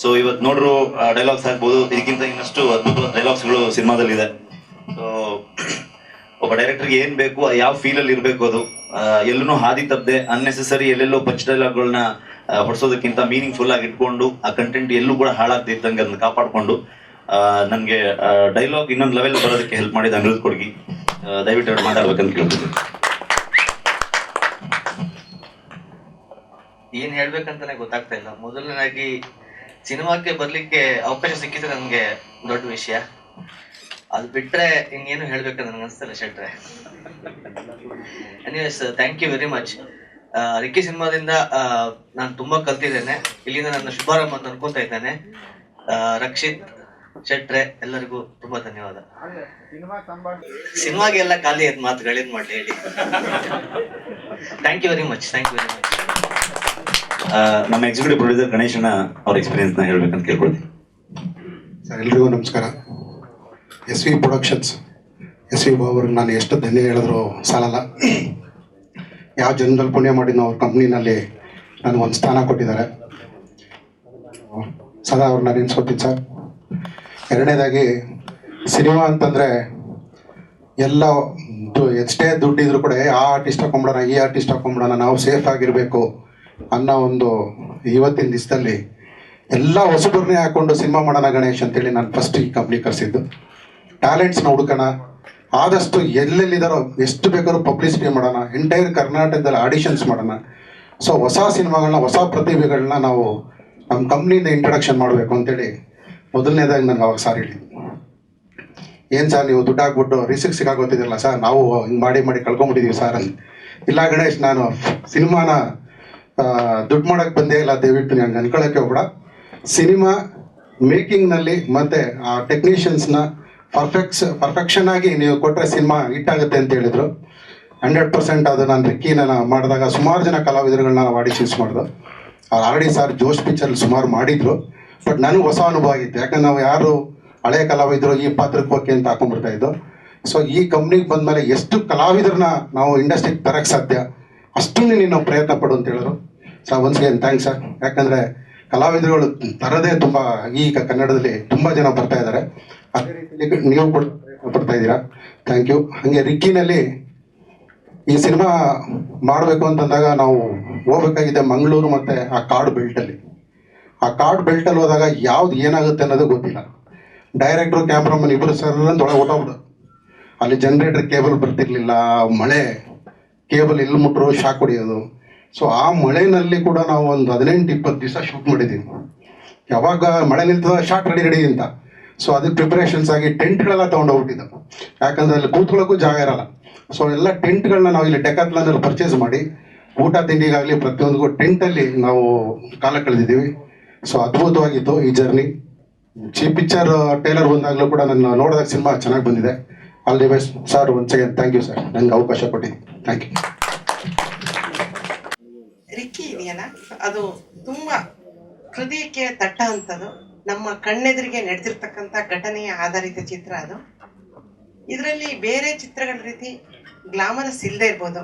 ಸೊ ಇವತ್ತು ನೋಡ್ರು ಡೈಲಾಗ್ಸ್ ಆಗ್ಬೋದು, ಇದಕ್ಕಿಂತ ಇನ್ನಷ್ಟು ಅದ್ಭುತ ಡೈಲಾಗ್ಸ್ಗಳು ಸಿನಿಮಾದಲ್ಲಿ ಇದೆ. ಸೊ ಒಬ್ಬ ಡೈರೆಕ್ಟರ್ಗೆ ಏನ್ ಬೇಕು, ಯಾವ ಫೀಲ್ ಅಲ್ಲಿ ಇರಬೇಕು, ಅದು ಎಲ್ಲೂ ಹಾದಿ ತಪ್ಪದೆ ಅನ್ನೆಸೆಸರಿ ಎಲ್ಲೆಲ್ಲೋ ಪಂಚ್ ಡೈಲಾಗ್ಗಳನ್ನ ಹೊಡ್ಸೋದಕ್ಕಿಂತ ಮೀನಿಂಗ್ಫುಲ್ ಆಗಿ ಇಟ್ಕೊಂಡು ಆ ಕಂಟೆಂಟ್ ಎಲ್ಲೂ ಕೂಡ ಹಾಳಾಗ್ದಿದ್ದಂಗೆ ಅದನ್ನ ಕಾಪಾಡಿಕೊಂಡು ನನಗೆ ಡೈಲಾಗ್ ಇನ್ನೊಂದು ಲೆವೆಲ್ ಬರೋದಕ್ಕೆ ಹೆಲ್ಪ್ ಮಾಡಿದ ಅನಿರುದ್ಧ್ ಕೊಡ್ಗಿ. ದಯವಿಟ್ಟು ಅವ್ರು ಮಾತಾಡ್ಬೇಕಂತ ಕೇಳ್ತೀನಿ. ಏನ್ ಹೇಳ್ಬೇಕಂತಾನೆ ಗೊತ್ತಾಗ್ತಾ ಇಲ್ಲ. ಮೊದಲನೇದಾಗಿ ಸಿನಿಮಾಕ್ಕೆ ಬರ್ಲಿಕ್ಕೆ ಅವಕಾಶ ಸಿಕ್ಕಿದ್ರೆ ನನ್ಗೆ ದೊಡ್ಡ ವಿಷಯ. ಅದು ಬಿಟ್ರೆ ಇನ್ನೇನು ಹೇಳ್ಬೇಕಂತ ನನ್ಗೆ ಅನ್ಸ್ತಲ್ಲ ಶೆಟ್ರೆ. Anyways, thank you very much. Ricky ಸಿನಿಮಾದಿಂದ ನಾನು ತುಂಬಾ ಕಲ್ತಿದ್ದೇನೆ. ಇಲ್ಲಿಂದ ನನ್ನ ಶುಭಾರಂಭ ಅಂತ ಅನ್ಕೊಂತ ಇದ್ದೇನೆ. ರಕ್ಷಿತ್ ಶೆಟ್ರೆ ಎಲ್ಲರಿಗೂ ತುಂಬಾ ಧನ್ಯವಾದ. ಸಿನಿಮಾಗೆ ಎಲ್ಲ ಖಾಲಿ ಆಯ್ತು ಮಾತುಗಳೇನ್ ಮಾಡ್ಲಿ ಹೇಳಿ. Thank you very much, thank you very much. ನಮ್ಮ ಎಕ್ಸಿಕ್ಯೂಟಿವ್ ಪ್ರೊಡ್ಯೂಸರ್ ಗಣೇಶನ ಅವ್ರ ಎಕ್ಸ್ಪೀರಿಯನ್ಸ್ ನ ಹೇಳ್ಬೇಕಂತ ಕೇಳ್ಕೊಳ್ತೀನಿ. ಸರ್, ಎಲ್ರಿಗೂ ನಮಸ್ಕಾರ. S V productions, S V ಅವ್ರಿಗೆ ನಾನು ಎಷ್ಟು ಧನ್ಯ ಹೇಳಿದ್ರು ಸಾಲಲ್ಲ. ಯಾವ ಜನ್ಮದಲ್ಲಿ ಪುಣ್ಯ ಮಾಡಿದ್ನೋ ಅವ್ರ ಕಂಪ್ನಿನಲ್ಲಿ ನನಗೊಂದು ಸ್ಥಾನ ಕೊಟ್ಟಿದ್ದಾರೆ. ಸದಾ ಅವ್ರನ್ನ ನೆನೆಸ್ಕೊತೀನಿ ಸರ್. ಎರಡನೇದಾಗಿ, ಸಿನಿಮಾ ಅಂತಂದರೆ ಎಲ್ಲ ಎಷ್ಟೇ ದುಡ್ಡಿದ್ರು ಕೂಡ ಆ ಆರ್ಟಿಸ್ಟ್ ಹಾಕೊಂಬಿಡೋಣ, ಈ ಆರ್ಟಿಸ್ಟ್ ಹಾಕೊಂಬಿಡೋಣ, ನಾವು ಸೇಫ್ ಆಗಿರಬೇಕು ಅನ್ನೋ ಒಂದು ಇವತ್ತಿನ ದಿವಸದಲ್ಲಿ ಎಲ್ಲ ಹೊಸಬರನ್ನೇ ಹಾಕೊಂಡು ಸಿನಿಮಾ ಮಾಡೋಣ ಗಣೇಶ್ ಅಂತೇಳಿ ನಾನು ಫಸ್ಟ್ ಈ ಕಂಪ್ನಿ ಕರೆಸಿದ್ದು. ಟ್ಯಾಲೆಂಟ್ಸ್ನ ಹುಡುಕೋಣ, ಆದಷ್ಟು ಎಲ್ಲೆಲ್ಲಿದ್ದಾರೋ ಎಷ್ಟು ಬೇಕಾದ್ರೂ ಪಬ್ಲಿಸಿಟಿ ಮಾಡೋಣ, ಎಂಟೈರ್ ಕರ್ನಾಟಕದಲ್ಲಿ ಆಡಿಷನ್ಸ್ ಮಾಡೋಣ. ಸೊ ಹೊಸ ಸಿನಿಮಾಗಳನ್ನ, ಹೊಸ ಪ್ರತಿಭೆಗಳನ್ನ ನಾವು ನಮ್ಮ ಕಂಪ್ನಿಯಿಂದ ಇಂಟ್ರಡಕ್ಷನ್ ಮಾಡಬೇಕು ಅಂತೇಳಿ ಮೊದಲನೇದಾಗಿ ನನಗೆ ಅವಾಗ ಸಾರ್ ಹೇಳಿದ್ದು. ಏನು ಸರ್ ನೀವು ದುಡ್ಡು ಹಾಕ್ಬಿಟ್ಟು ರಿಸಿಕ್ ಸಿಕ್ಕಾಗೋತಿದ್ದೀರಲ್ಲ ಸರ್, ನಾವು ಹಿಂಗೆ ಮಾಡಿ ಕಳ್ಕೊಂಬಿಟ್ಟಿದ್ದೀವಿ ಸರ್ ಅಂತ. ಇಲ್ಲ ಗಣೇಶ್, ನಾನು ಸಿನಿಮಾನ ದುಡ್ಡು ಮಾಡೋಕ್ಕೆ ಬಂದೇ ಇಲ್ಲ, ದಯವಿಟ್ಟು ನಂಗೆ ಅನ್ಕೊಳ್ಳೋಕ್ಕೆ ಹೋಗ್ಬೇಡ. ಸಿನಿಮಾ ಮೇಕಿಂಗ್ನಲ್ಲಿ ಮತ್ತು ಆ ಟೆಕ್ನಿಷಿಯನ್ಸ್ನ ಪರ್ಫೆಕ್ಷನ್ ಆಗಿ ನೀವು ಕೊಟ್ಟರೆ ಸಿನಿಮಾ ಹಿಟ್ ಆಗುತ್ತೆ ಅಂತ ಹೇಳಿದರು. 100% ಅದು ನಾನು ರಿಕ್ಕಿನ ಮಾಡಿದಾಗ ಸುಮಾರು ಜನ ಕಲಾವಿದರುಗಳನ್ನ ನಾವು ಆಡಿಷನ್ಸ್ ಮಾಡಿದ್ರು. ಆಲ್ರೆಡಿ ಸರ್ ಜೋಶ್ ಪಿಕ್ಚರಲ್ಲಿ ಸುಮಾರು ಮಾಡಿದ್ರು. ಬಟ್ ನನಗೆ ಹೊಸ ಅನುಭವ ಆಗಿತ್ತು, ಯಾಕಂದ್ರೆ ನಾವು ಯಾರು ಹಳೆಯ ಕಲಾವಿದರು ಈ ಪಾತ್ರಕ್ಕೆ ಹೋಗಿ ಅಂತ ಹಾಕೊಂಡ್ಬಿಡ್ತಾ ಇದ್ದು. ಸೊ ಈ ಕಂಪ್ನಿಗೆ ಬಂದಮೇಲೆ ಎಷ್ಟು ಕಲಾವಿದರನ್ನ ನಾವು ಇಂಡಸ್ಟ್ರಿಗೆ ತರಕ್ಕೆ ಸಾಧ್ಯ ಅಷ್ಟನ್ನು ನೀನು ಪ್ರಯತ್ನ ಪಡು ಅಂತ ಹೇಳಿದ್ರು. Sir once again thanks sir. ಯಾಕಂದರೆ ಕಲಾವಿದರುಗಳು ತರದೇ ತುಂಬ ಈಗ ಕನ್ನಡದಲ್ಲಿ ತುಂಬ ಜನ ಬರ್ತಾ ಇದ್ದಾರೆ. ಅದೇ ರೀತಿ ನೀವು ಕೂಡ ಬರ್ತಾ ಇದ್ದೀರಾ, ಥ್ಯಾಂಕ್ ಯು. ಹಾಗೆ ರಿಕ್ಕಿನಲ್ಲಿ ಈ ಸಿನಿಮಾ ಮಾಡಬೇಕು ಅಂತಂದಾಗ ನಾವು ಹೋಗ್ಬೇಕಾಗಿದೆ ಮಂಗಳೂರು ಮತ್ತು ಆ ಕಾರ್ಡ್ ಬೆಲ್ಟಲ್ಲಿ. ಆ ಕಾರ್ಡ್ ಬೆಲ್ಟಲ್ಲಿ ಹೋದಾಗ ಯಾವ್ದು ಏನಾಗುತ್ತೆ ಅನ್ನೋದು ಗೊತ್ತಿಲ್ಲ. ಡೈರೆಕ್ಟ್ರು ಕ್ಯಾಮ್ರಾಮನ್ ಇಬ್ಬರು ಸರ್ ಅಂತ ಒಳಗೆ ಹೊಟ್ಟೋಗ್ಬಿಡು. ಅಲ್ಲಿ ಜನ್ರೇಟರ್ ಕೇಬಲ್ ಬರ್ತಿರ್ಲಿಲ್ಲ, ಮಳೆ ಕೇಬಲ್ ಎಲ್ಲಿ ಮುಟ್ರು ಶಾಕ್ ಹೊಡಿಯೋದು. ಸೊ ಆ ಮಳೆನಲ್ಲಿ ಕೂಡ ನಾವು ಒಂದು 18-20 ದಿವಸ ಶೂಟ್ ಮಾಡಿದ್ದೀವಿ. ಯಾವಾಗ ಮಳೆ ನಿಲ್ತದ ಶಾರ್ಟ್ ರೆಡಿ ಅಂತ. ಸೊ ಅದಕ್ಕೆ ಪ್ರಿಪರೇಷನ್ಸ್ ಆಗಿ ಟೆಂಟ್ಗಳೆಲ್ಲ ತೊಗೊಂಡೋಗ್ಬಿಟ್ಟಿದ್ದು, ಯಾಕಂದರೆ ಅಲ್ಲಿ ಕೂತ್ಕೊಳ್ಳೋಕ್ಕೂ ಜಾಗ ಇರಲ್ಲ. ಸೊ ಎಲ್ಲ ಟೆಂಟ್ಗಳನ್ನ ನಾವು ಇಲ್ಲಿ ಡೆಕಾಥ್ಲಾನಲ್ಲಿ ಪರ್ಚೇಸ್ ಮಾಡಿ ಊಟ ತಿಂಡಿಗಾಗಲಿ ಪ್ರತಿಯೊಂದಿಗೂ ಟೆಂಟಲ್ಲಿ ನಾವು ಕಾಲ ಕಳೆದಿದ್ದೀವಿ. ಸೊ ಅದ್ಭುತವಾಗಿತ್ತು ಈ ಜರ್ನಿ. ಚೀಪ್ ಪಿಕ್ಚರ್ ಟೈಲರ್ ಬಂದಾಗಲೂ ಕೂಡ ನನ್ನ ನೋಡಿದಾಗ ಸಿನಿಮಾ ಚೆನ್ನಾಗಿ ಬಂದಿದೆ. All the best sir. Once again thank you sir, ನನಗೆ ಅವಕಾಶ ಕೊಟ್ಟಿದ್ದೀನಿ. Thank you. ರಿಕ್ಕಿ ಇದೆಯಲ್ಲ, ಅದು ತುಂಬ ಹೃದಯಕ್ಕೆ ತಟ್ಟ ಅಂಥದ್ದು. ನಮ್ಮ ಕಣ್ಣೆದುರಿಗೆ ನಡೆದಿರ್ತಕ್ಕಂಥ ಘಟನೆಯ ಆಧಾರಿತ ಚಿತ್ರ ಅದು. ಇದರಲ್ಲಿ ಬೇರೆ ಚಿತ್ರಗಳ ರೀತಿ ಗ್ಲಾಮರಸ್ ಇಲ್ಲದೆ ಇರ್ಬೋದು,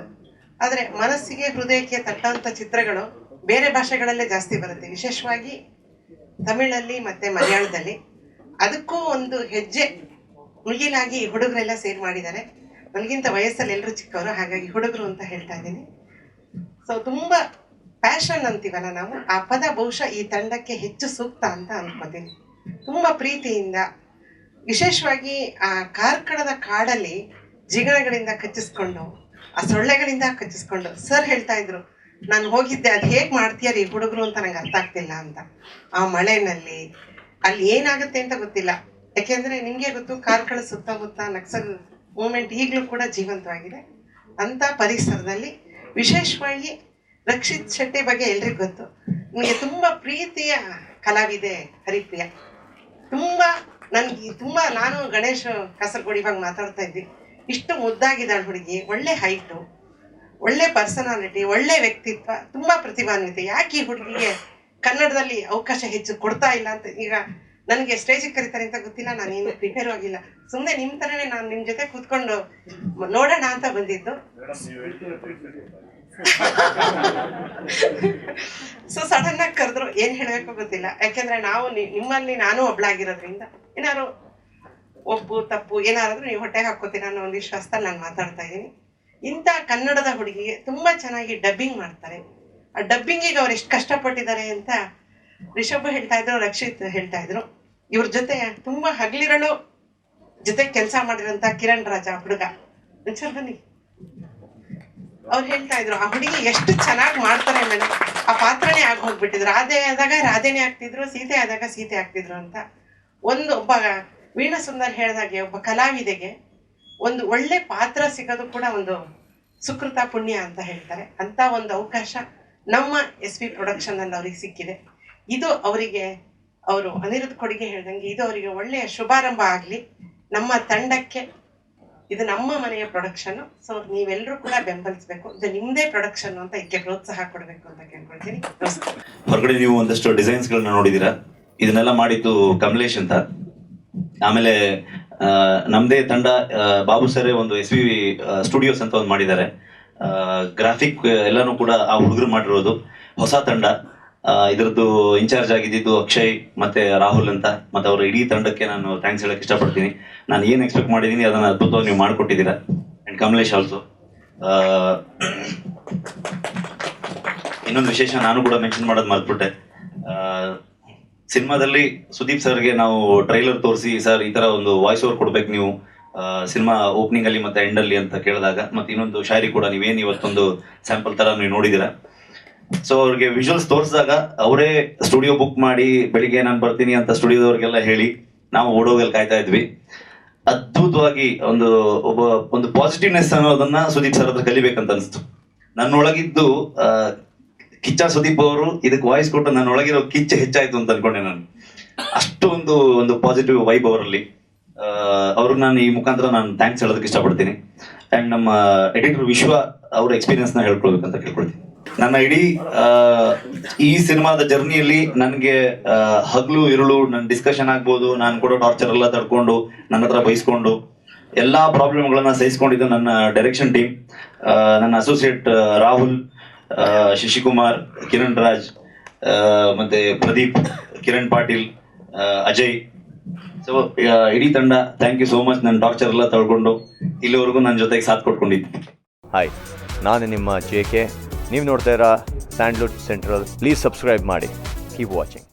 ಆದರೆ ಮನಸ್ಸಿಗೆ ಹೃದಯಕ್ಕೆ ತಟ್ಟಂಥ ಚಿತ್ರಗಳು ಬೇರೆ ಭಾಷೆಗಳಲ್ಲೇ ಜಾಸ್ತಿ ಬರುತ್ತೆ, ವಿಶೇಷವಾಗಿ ತಮಿಳಲ್ಲಿ ಮತ್ತು ಮಲಯಾಳದಲ್ಲಿ. ಅದಕ್ಕೂ ಒಂದು ಹೆಜ್ಜೆ ಮುಗಿಲಾಗಿ ಹುಡುಗರೆಲ್ಲ ಸೇರಿ ಮಾಡಿದ್ದಾರೆ. ನನಗಿಂತ ವಯಸ್ಸಲ್ಲಿ ಎಲ್ಲರೂ ಚಿಕ್ಕವರು, ಹಾಗಾಗಿ ಹುಡುಗರು ಅಂತ ಹೇಳ್ತಾ ಇದ್ದೀನಿ. ಸೊ ತುಂಬ ಪ್ಯಾಷನ್ ಅಂತೀವಲ್ಲ ನಾವು, ಆ ಪದ ಬಹುಶಃ ಈ ತಂಡಕ್ಕೆ ಹೆಚ್ಚು ಸೂಕ್ತ ಅಂತ ಅಂದ್ಕೋತೀನಿ. ತುಂಬ ಪ್ರೀತಿಯಿಂದ, ವಿಶೇಷವಾಗಿ ಆ ಕಾರ್ಕಳದ ಕಾಡಲ್ಲಿ ಜಿಗಣಗಳಿಂದ ಕಚ್ಚಿಸ್ಕೊಂಡು, ಆ ಸೊಳ್ಳೆಗಳಿಂದ ಕಚ್ಚಿಸ್ಕೊಂಡು, ಸರ್ ಹೇಳ್ತಾ ಇದ್ರು ನಾನು ಹೋಗಿದ್ದೆ, ಅದು ಹೇಗೆ ಮಾಡ್ತೀಯಾರ ಈ ಹುಡುಗರು ಅಂತ ನಂಗೆ ಅರ್ಥ ಆಗ್ತಿಲ್ಲ ಅಂತ. ಆ ಮಳೆನಲ್ಲಿ ಅಲ್ಲಿ ಏನಾಗುತ್ತೆ ಅಂತ ಗೊತ್ತಿಲ್ಲ, ಯಾಕೆಂದರೆ ನಿಮಗೆ ಗೊತ್ತು ಕಾರ್ಕಳ ಸುತ್ತಮುತ್ತ ನಕ್ಸಲ್ ಮೂಮೆಂಟ್ ಈಗಲೂ ಕೂಡ ಜೀವಂತವಾಗಿದೆ. ಅಂಥ ಪರಿಸರದಲ್ಲಿ ವಿಶೇಷವಾಗಿ ರಕ್ಷಿತ್ ಶೆಟ್ಟಿ ಬಗ್ಗೆ ಎಲ್ರಿಗೂ ಗೊತ್ತು. ನಿಮಗೆ ತುಂಬ ಪ್ರೀತಿಯ ಕಲಾವಿದೆ ಹರಿಪ್ರಿಯ. ತುಂಬ ನನಗೆ ನಾನು ಗಣೇಶ್ ಕಾಸರಗೋಡು ಇವಾಗ ಮಾತಾಡ್ತಾ ಇದ್ವಿ, ಇಷ್ಟು ಮುದ್ದಾಗಿದ್ದಾಳೆ ಹುಡುಗಿ, ಒಳ್ಳೆ ಹೈಟು, ಒಳ್ಳೆ ಪರ್ಸನಾಲಿಟಿ, ಒಳ್ಳೆ ವ್ಯಕ್ತಿತ್ವ, ತುಂಬ ಪ್ರತಿಭಾನ್ವಿತೆ. ಯಾಕೆ ಈ ಹುಡುಗಿಗೆ ಕನ್ನಡದಲ್ಲಿ ಅವಕಾಶ ಹೆಚ್ಚು ಕೊಡ್ತಾ ಇಲ್ಲ ಅಂತ. ಈಗ ನನಗೆ ಸ್ಟೇಜಿಗೆ ಕರೀತಾರೆ ಅಂತ ಗೊತ್ತಿಲ್ಲ, ನಾನೇನು ಪ್ರಿಪೇರ್ ಆಗಿಲ್ಲ, ಸುಮ್ಮನೆ ನಿಮ್ಮ ಥರನೇ ನಾನು ನಿಮ್ಮ ಜೊತೆ ಕೂತ್ಕೊಂಡು ನೋಡೋಣ ಅಂತ ಬಂದಿದ್ದು. ಸೊ ಸಡನ್ ಆಗಿ ಕರೆದ್ರು, ಏನ್ ಹೇಳಬೇಕು ಗೊತ್ತಿಲ್ಲ. ಯಾಕೆಂದ್ರೆ ನಾವು ನಿಮ್ಮಲ್ಲಿ ನಾನು ಒಬ್ಳಾಗಿರೋದ್ರಿಂದ ಏನಾದ್ರು ಒಬ್ಬು ತಪ್ಪು ಏನಾದ್ರು ನೀವು ಹೊಟ್ಟೆಗೆ ಹಾಕೋತೀರ ಅನ್ನೋ ಒಂದು ವಿಶ್ವಾಸದಲ್ಲಿ ನಾನು ಮಾತಾಡ್ತಾ ಇದ್ದೀನಿ. ಇಂಥ ಕನ್ನಡದ ಹುಡುಗಿಗೆ ತುಂಬಾ ಚೆನ್ನಾಗಿ ಡಬ್ಬಿಂಗ್ ಮಾಡ್ತಾರೆ. ಆ ಡಬ್ಬಿಂಗಿಗೆ ಅವ್ರು ಎಷ್ಟು ಕಷ್ಟಪಟ್ಟಿದ್ದಾರೆ ಅಂತ ರಿಷಬ್ ಹೇಳ್ತಾ ಇದ್ರು, ರಕ್ಷಿತ್ ಹೇಳ್ತಾ ಇದ್ರು. ಇವ್ರ ಜೊತೆ ತುಂಬಾ ಹಗಲಿರಳು ಜೊತೆ ಕೆಲಸ ಮಾಡಿರೋಂಥ ಕಿರಣ್ ರಾಜ ಹುಡುಗ ಒಂಚೂರು ಬನ್ನಿ, ಅವ್ರು ಹೇಳ್ತಾ ಇದ್ರು ಆ ಹುಡುಗಿ ಎಷ್ಟು ಚೆನ್ನಾಗಿ ಮಾಡ್ತಾರೆ ಮೇಡಮ್, ಆ ಪಾತ್ರನೇ ಆಗಿ ಹೋಗ್ಬಿಟ್ಟಿದ್ರು. ರಾಧೆ ಆದಾಗ ರಾಧೆನೇ ಆಗ್ತಿದ್ರು, ಸೀತೆ ಆದಾಗ ಸೀತೆ ಆಗ್ತಿದ್ರು ಅಂತ. ಒಬ್ಬ ವೀಣಾ ಸುಂದರ್ ಹೇಳ್ದಾಗೆ ಒಬ್ಬ ಕಲಾವಿದೆಗೆ ಒಂದು ಒಳ್ಳೆ ಪಾತ್ರ ಸಿಗೋದು ಕೂಡ ಒಂದು ಸುಕೃತ ಪುಣ್ಯ ಅಂತ ಹೇಳ್ತಾರೆ. ಅಂತ ಒಂದು ಅವಕಾಶ ನಮ್ಮ SP ಪ್ರೊಡಕ್ಷನ್ ಅಲ್ಲಿ ಅವ್ರಿಗೆ ಸಿಕ್ಕಿದೆ. ಇದು ಅವರಿಗೆ ಅವರು ಅನಿರುದ್ಧ ಕೊಡುಗೆ ಹೇಳ್ದಂಗೆ ಇದು ಅವರಿಗೆ ಒಳ್ಳೆಯ ಶುಭಾರಂಭ ಆಗಲಿ. ನಮ್ಮ ತಂಡಕ್ಕೆ ಇದು ನಮ್ಮ ಮನೆಯ ಪ್ರೊಡಕ್ಷನ್, ಸೊ ನೀವೆಲ್ಲರೂ ಕೂಡ ಬೆಂಬಲಿಸಬೇಕು. ಇದು ನಿಮ್ದೇ ಪ್ರೊಡಕ್ಷನ್ ಅಂತ ಇದಕ್ಕೆ ಪ್ರೋತ್ಸಾಹ ಕೊಡಬೇಕು ಅಂತ ಕೇಳ್ಕೊಳ್ತೀನಿ. ನಮಸ್ಕಾರ. ಹೊರಗಡೆ ನೀವು ಒಂದಷ್ಟು ಡಿಸೈನ್ಸ್ಗಳನ್ನ ನೋಡಿದ್ದೀರಾ. ಇದನ್ನೆಲ್ಲ ಮಾಡಿದ್ದು ಕಮಲೇಶ್ ಅಂತ. ಆಮೇಲೆ ನಮ್ಮದೇ ತಂಡ ಬಾಬು ಸರೇ ಒಂದು SV ಸ್ಟುಡಿಯೋಸ್ ಅಂತ ಒಂದು ಮಾಡಿದ್ದಾರೆ. ಗ್ರಾಫಿಕ್ ಎಲ್ಲನೂ ಕೂಡ ಆ ಹುಡುಗರು ಮಾಡಿರೋದು. ಹೊಸ ತಂಡ. ಇದರದ್ದು ಇನ್ಚಾರ್ಜ್ ಆಗಿದ್ದು ಅಕ್ಷಯ್ ಮತ್ತೆ ರಾಹುಲ್ ಅಂತ. ಮತ್ತೆ ಅವರ ಇಡೀ ತಂಡಕ್ಕೆ ನಾನು ಥ್ಯಾಂಕ್ಸ್ ಹೇಳಕ್ ಇಷ್ಟಪಡ್ತೀನಿ. ನಾನು ಏನು ಎಕ್ಸ್ಪೆಕ್ಟ್ ಮಾಡಿದ್ದೀನಿ ಅದನ್ನ ಅದ್ಭುತವಾಗಿ ನೀವು ಮಾಡಿಕೊಟ್ಟಿದ್ದೀರಾ. And Kamlesh also. ಇನ್ನೊಂದು ವಿಶೇಷ ನಾನು ಕೂಡ ಮೆನ್ಷನ್ ಮಾಡೋದು ಮರ್ತ್ಬಿಟ್ಟೆ. ಸಿನಿಮಾದಲ್ಲಿ ಸುದೀಪ್ ಸರ್ಗೆ ನಾವು ಟ್ರೈಲರ್ ತೋರಿಸಿ, ಸರ್ ಈ ತರ ಒಂದು ವಾಯ್ಸ್ ಓವರ್ ಕೊಡ್ಬೇಕು ನೀವು ಸಿನಿಮಾ ಓಪನಿಂಗ್ ಅಲ್ಲಿ ಮತ್ತೆ ಎಂಡ್ ಅಲ್ಲಿ ಅಂತ ಕೇಳಿದಾಗ, ಮತ್ತೆ ಇನ್ನೊಂದು ಶಾಯರಿ ಕೂಡ ನೀವೇನು ಇವತ್ತೊಂದು ಸ್ಯಾಂಪಲ್ ತರ ನೀವು ನೋಡಿದ್ದೀರಾ. ಸೊ ಅವ್ರಿಗೆ ವಿಜುವಲ್ಸ್ ತೋರಿಸಿದಾಗ ಅವರೇ ಸ್ಟುಡಿಯೋ ಬುಕ್ ಮಾಡಿ ಬೆಳಿಗ್ಗೆ ನಾನು ಬರ್ತೀನಿ ಅಂತ ಸ್ಟುಡಿಯೋದವ್ರಿಗೆಲ್ಲ ಹೇಳಿ ನಾವು ಓಡೋಗಲ್ಲಿ ಕಾಯ್ತಾ ಇದ್ವಿ. ಅದ್ಭುತವಾಗಿ ಒಂದು ಪಾಸಿಟಿವ್ನೆಸ್ ಅನ್ನೋದನ್ನ ಸುದೀಪ್ ಸರ್ ಹತ್ರ ಕಲಿಬೇಕಂತ ಅನಿಸ್ತು. ನನ್ನೊಳಗಿದ್ದು ಕಿಚ್ಚ ಸುದೀಪ್ ಅವರು ಇದಕ್ಕೆ ವಾಯ್ಸ್ ಕೊಟ್ಟು ನನ್ನೊಳಗಿರೋ ಕಿಚ್ಚ ಹೆಚ್ಚಾಯ್ತು ಅಂತ ಅನ್ಕೊಂಡೆ ನಾನು. ಅಷ್ಟು ಒಂದು ಪಾಸಿಟಿವ್ ವೈಬ್ ಅವರಲ್ಲಿ. ಅವ್ರಿಗೆ ನಾನು ಈ ಮುಖಾಂತರ ನಾನು ಥ್ಯಾಂಕ್ಸ್ ಹೇಳೋದಕ್ಕೆ ಇಷ್ಟಪಡ್ತೀನಿ. ಅಂಡ್ ನಮ್ಮ ಎಡಿಟರ್ ವಿಶ್ವ ಅವ್ರ ಎಕ್ಸ್ಪೀರಿಯನ್ಸ್ ನ ಹೇಳ್ಕೊಳ್ಬೇಕಂತ ಕೇಳ್ಕೊಳ್ತೀನಿ. ನನ್ನ ಇಡೀ ಈ ಸಿನಿಮಾದ ಜರ್ನಿಯಲ್ಲಿ ನನಗೆ ಹಗಲು ಇರುಳು ನನ್ನ ಡಿಸ್ಕಷನ್ ಆಗ್ಬೋದು, ನಾನು ಕೊಡೋ ಟಾರ್ಚರ್ ಎಲ್ಲ ತಡ್ಕೊಂಡು ನನ್ನ ಹತ್ರ ಬೈಸ್ಕೊಂಡು ಎಲ್ಲಾ ಪ್ರಾಬ್ಲಮ್ಗಳನ್ನ ಸಹಿಸ್ಕೊಂಡಿದ್ದು ನನ್ನ ಡೈರೆಕ್ಷನ್ ಟೀಮ್, ನನ್ನ ಅಸೋಸಿಯೇಟ್ ರಾಹುಲ್, ಶಶಿಕುಮಾರ್, ಕಿರಣ್ ರಾಜ್, ಮತ್ತೆ ಪ್ರದೀಪ್, ಕಿರಣ್ ಪಾಟೀಲ್, ಅಜಯ್. ಸೊ ಇಡೀ ತಂಡ ಥ್ಯಾಂಕ್ ಯು ಸೋ ಮಚ್. ನನ್ನ ಟಾರ್ಚರ್ ಎಲ್ಲ ತಳ್ಕೊಂಡು ಇಲ್ಲಿವರೆಗೂ ನನ್ನ ಜೊತೆಗೆ ಸಾಥ್ ಕೊಟ್ಕೊಂಡಿದ್ದು. ಹಾಯ್, ನಾನು ನಿಮ್ಮ JK. ನೀವು ನೋಡ್ತಾ ಇರೋ ಸ್ಯಾಂಡ್ಲ್ವುಡ್ ಸೆಂಟ್ರಲ್. ಪ್ಲೀಸ್ ಸಬ್ಸ್ಕ್ರೈಬ್ ಮಾಡಿ. Keep watching.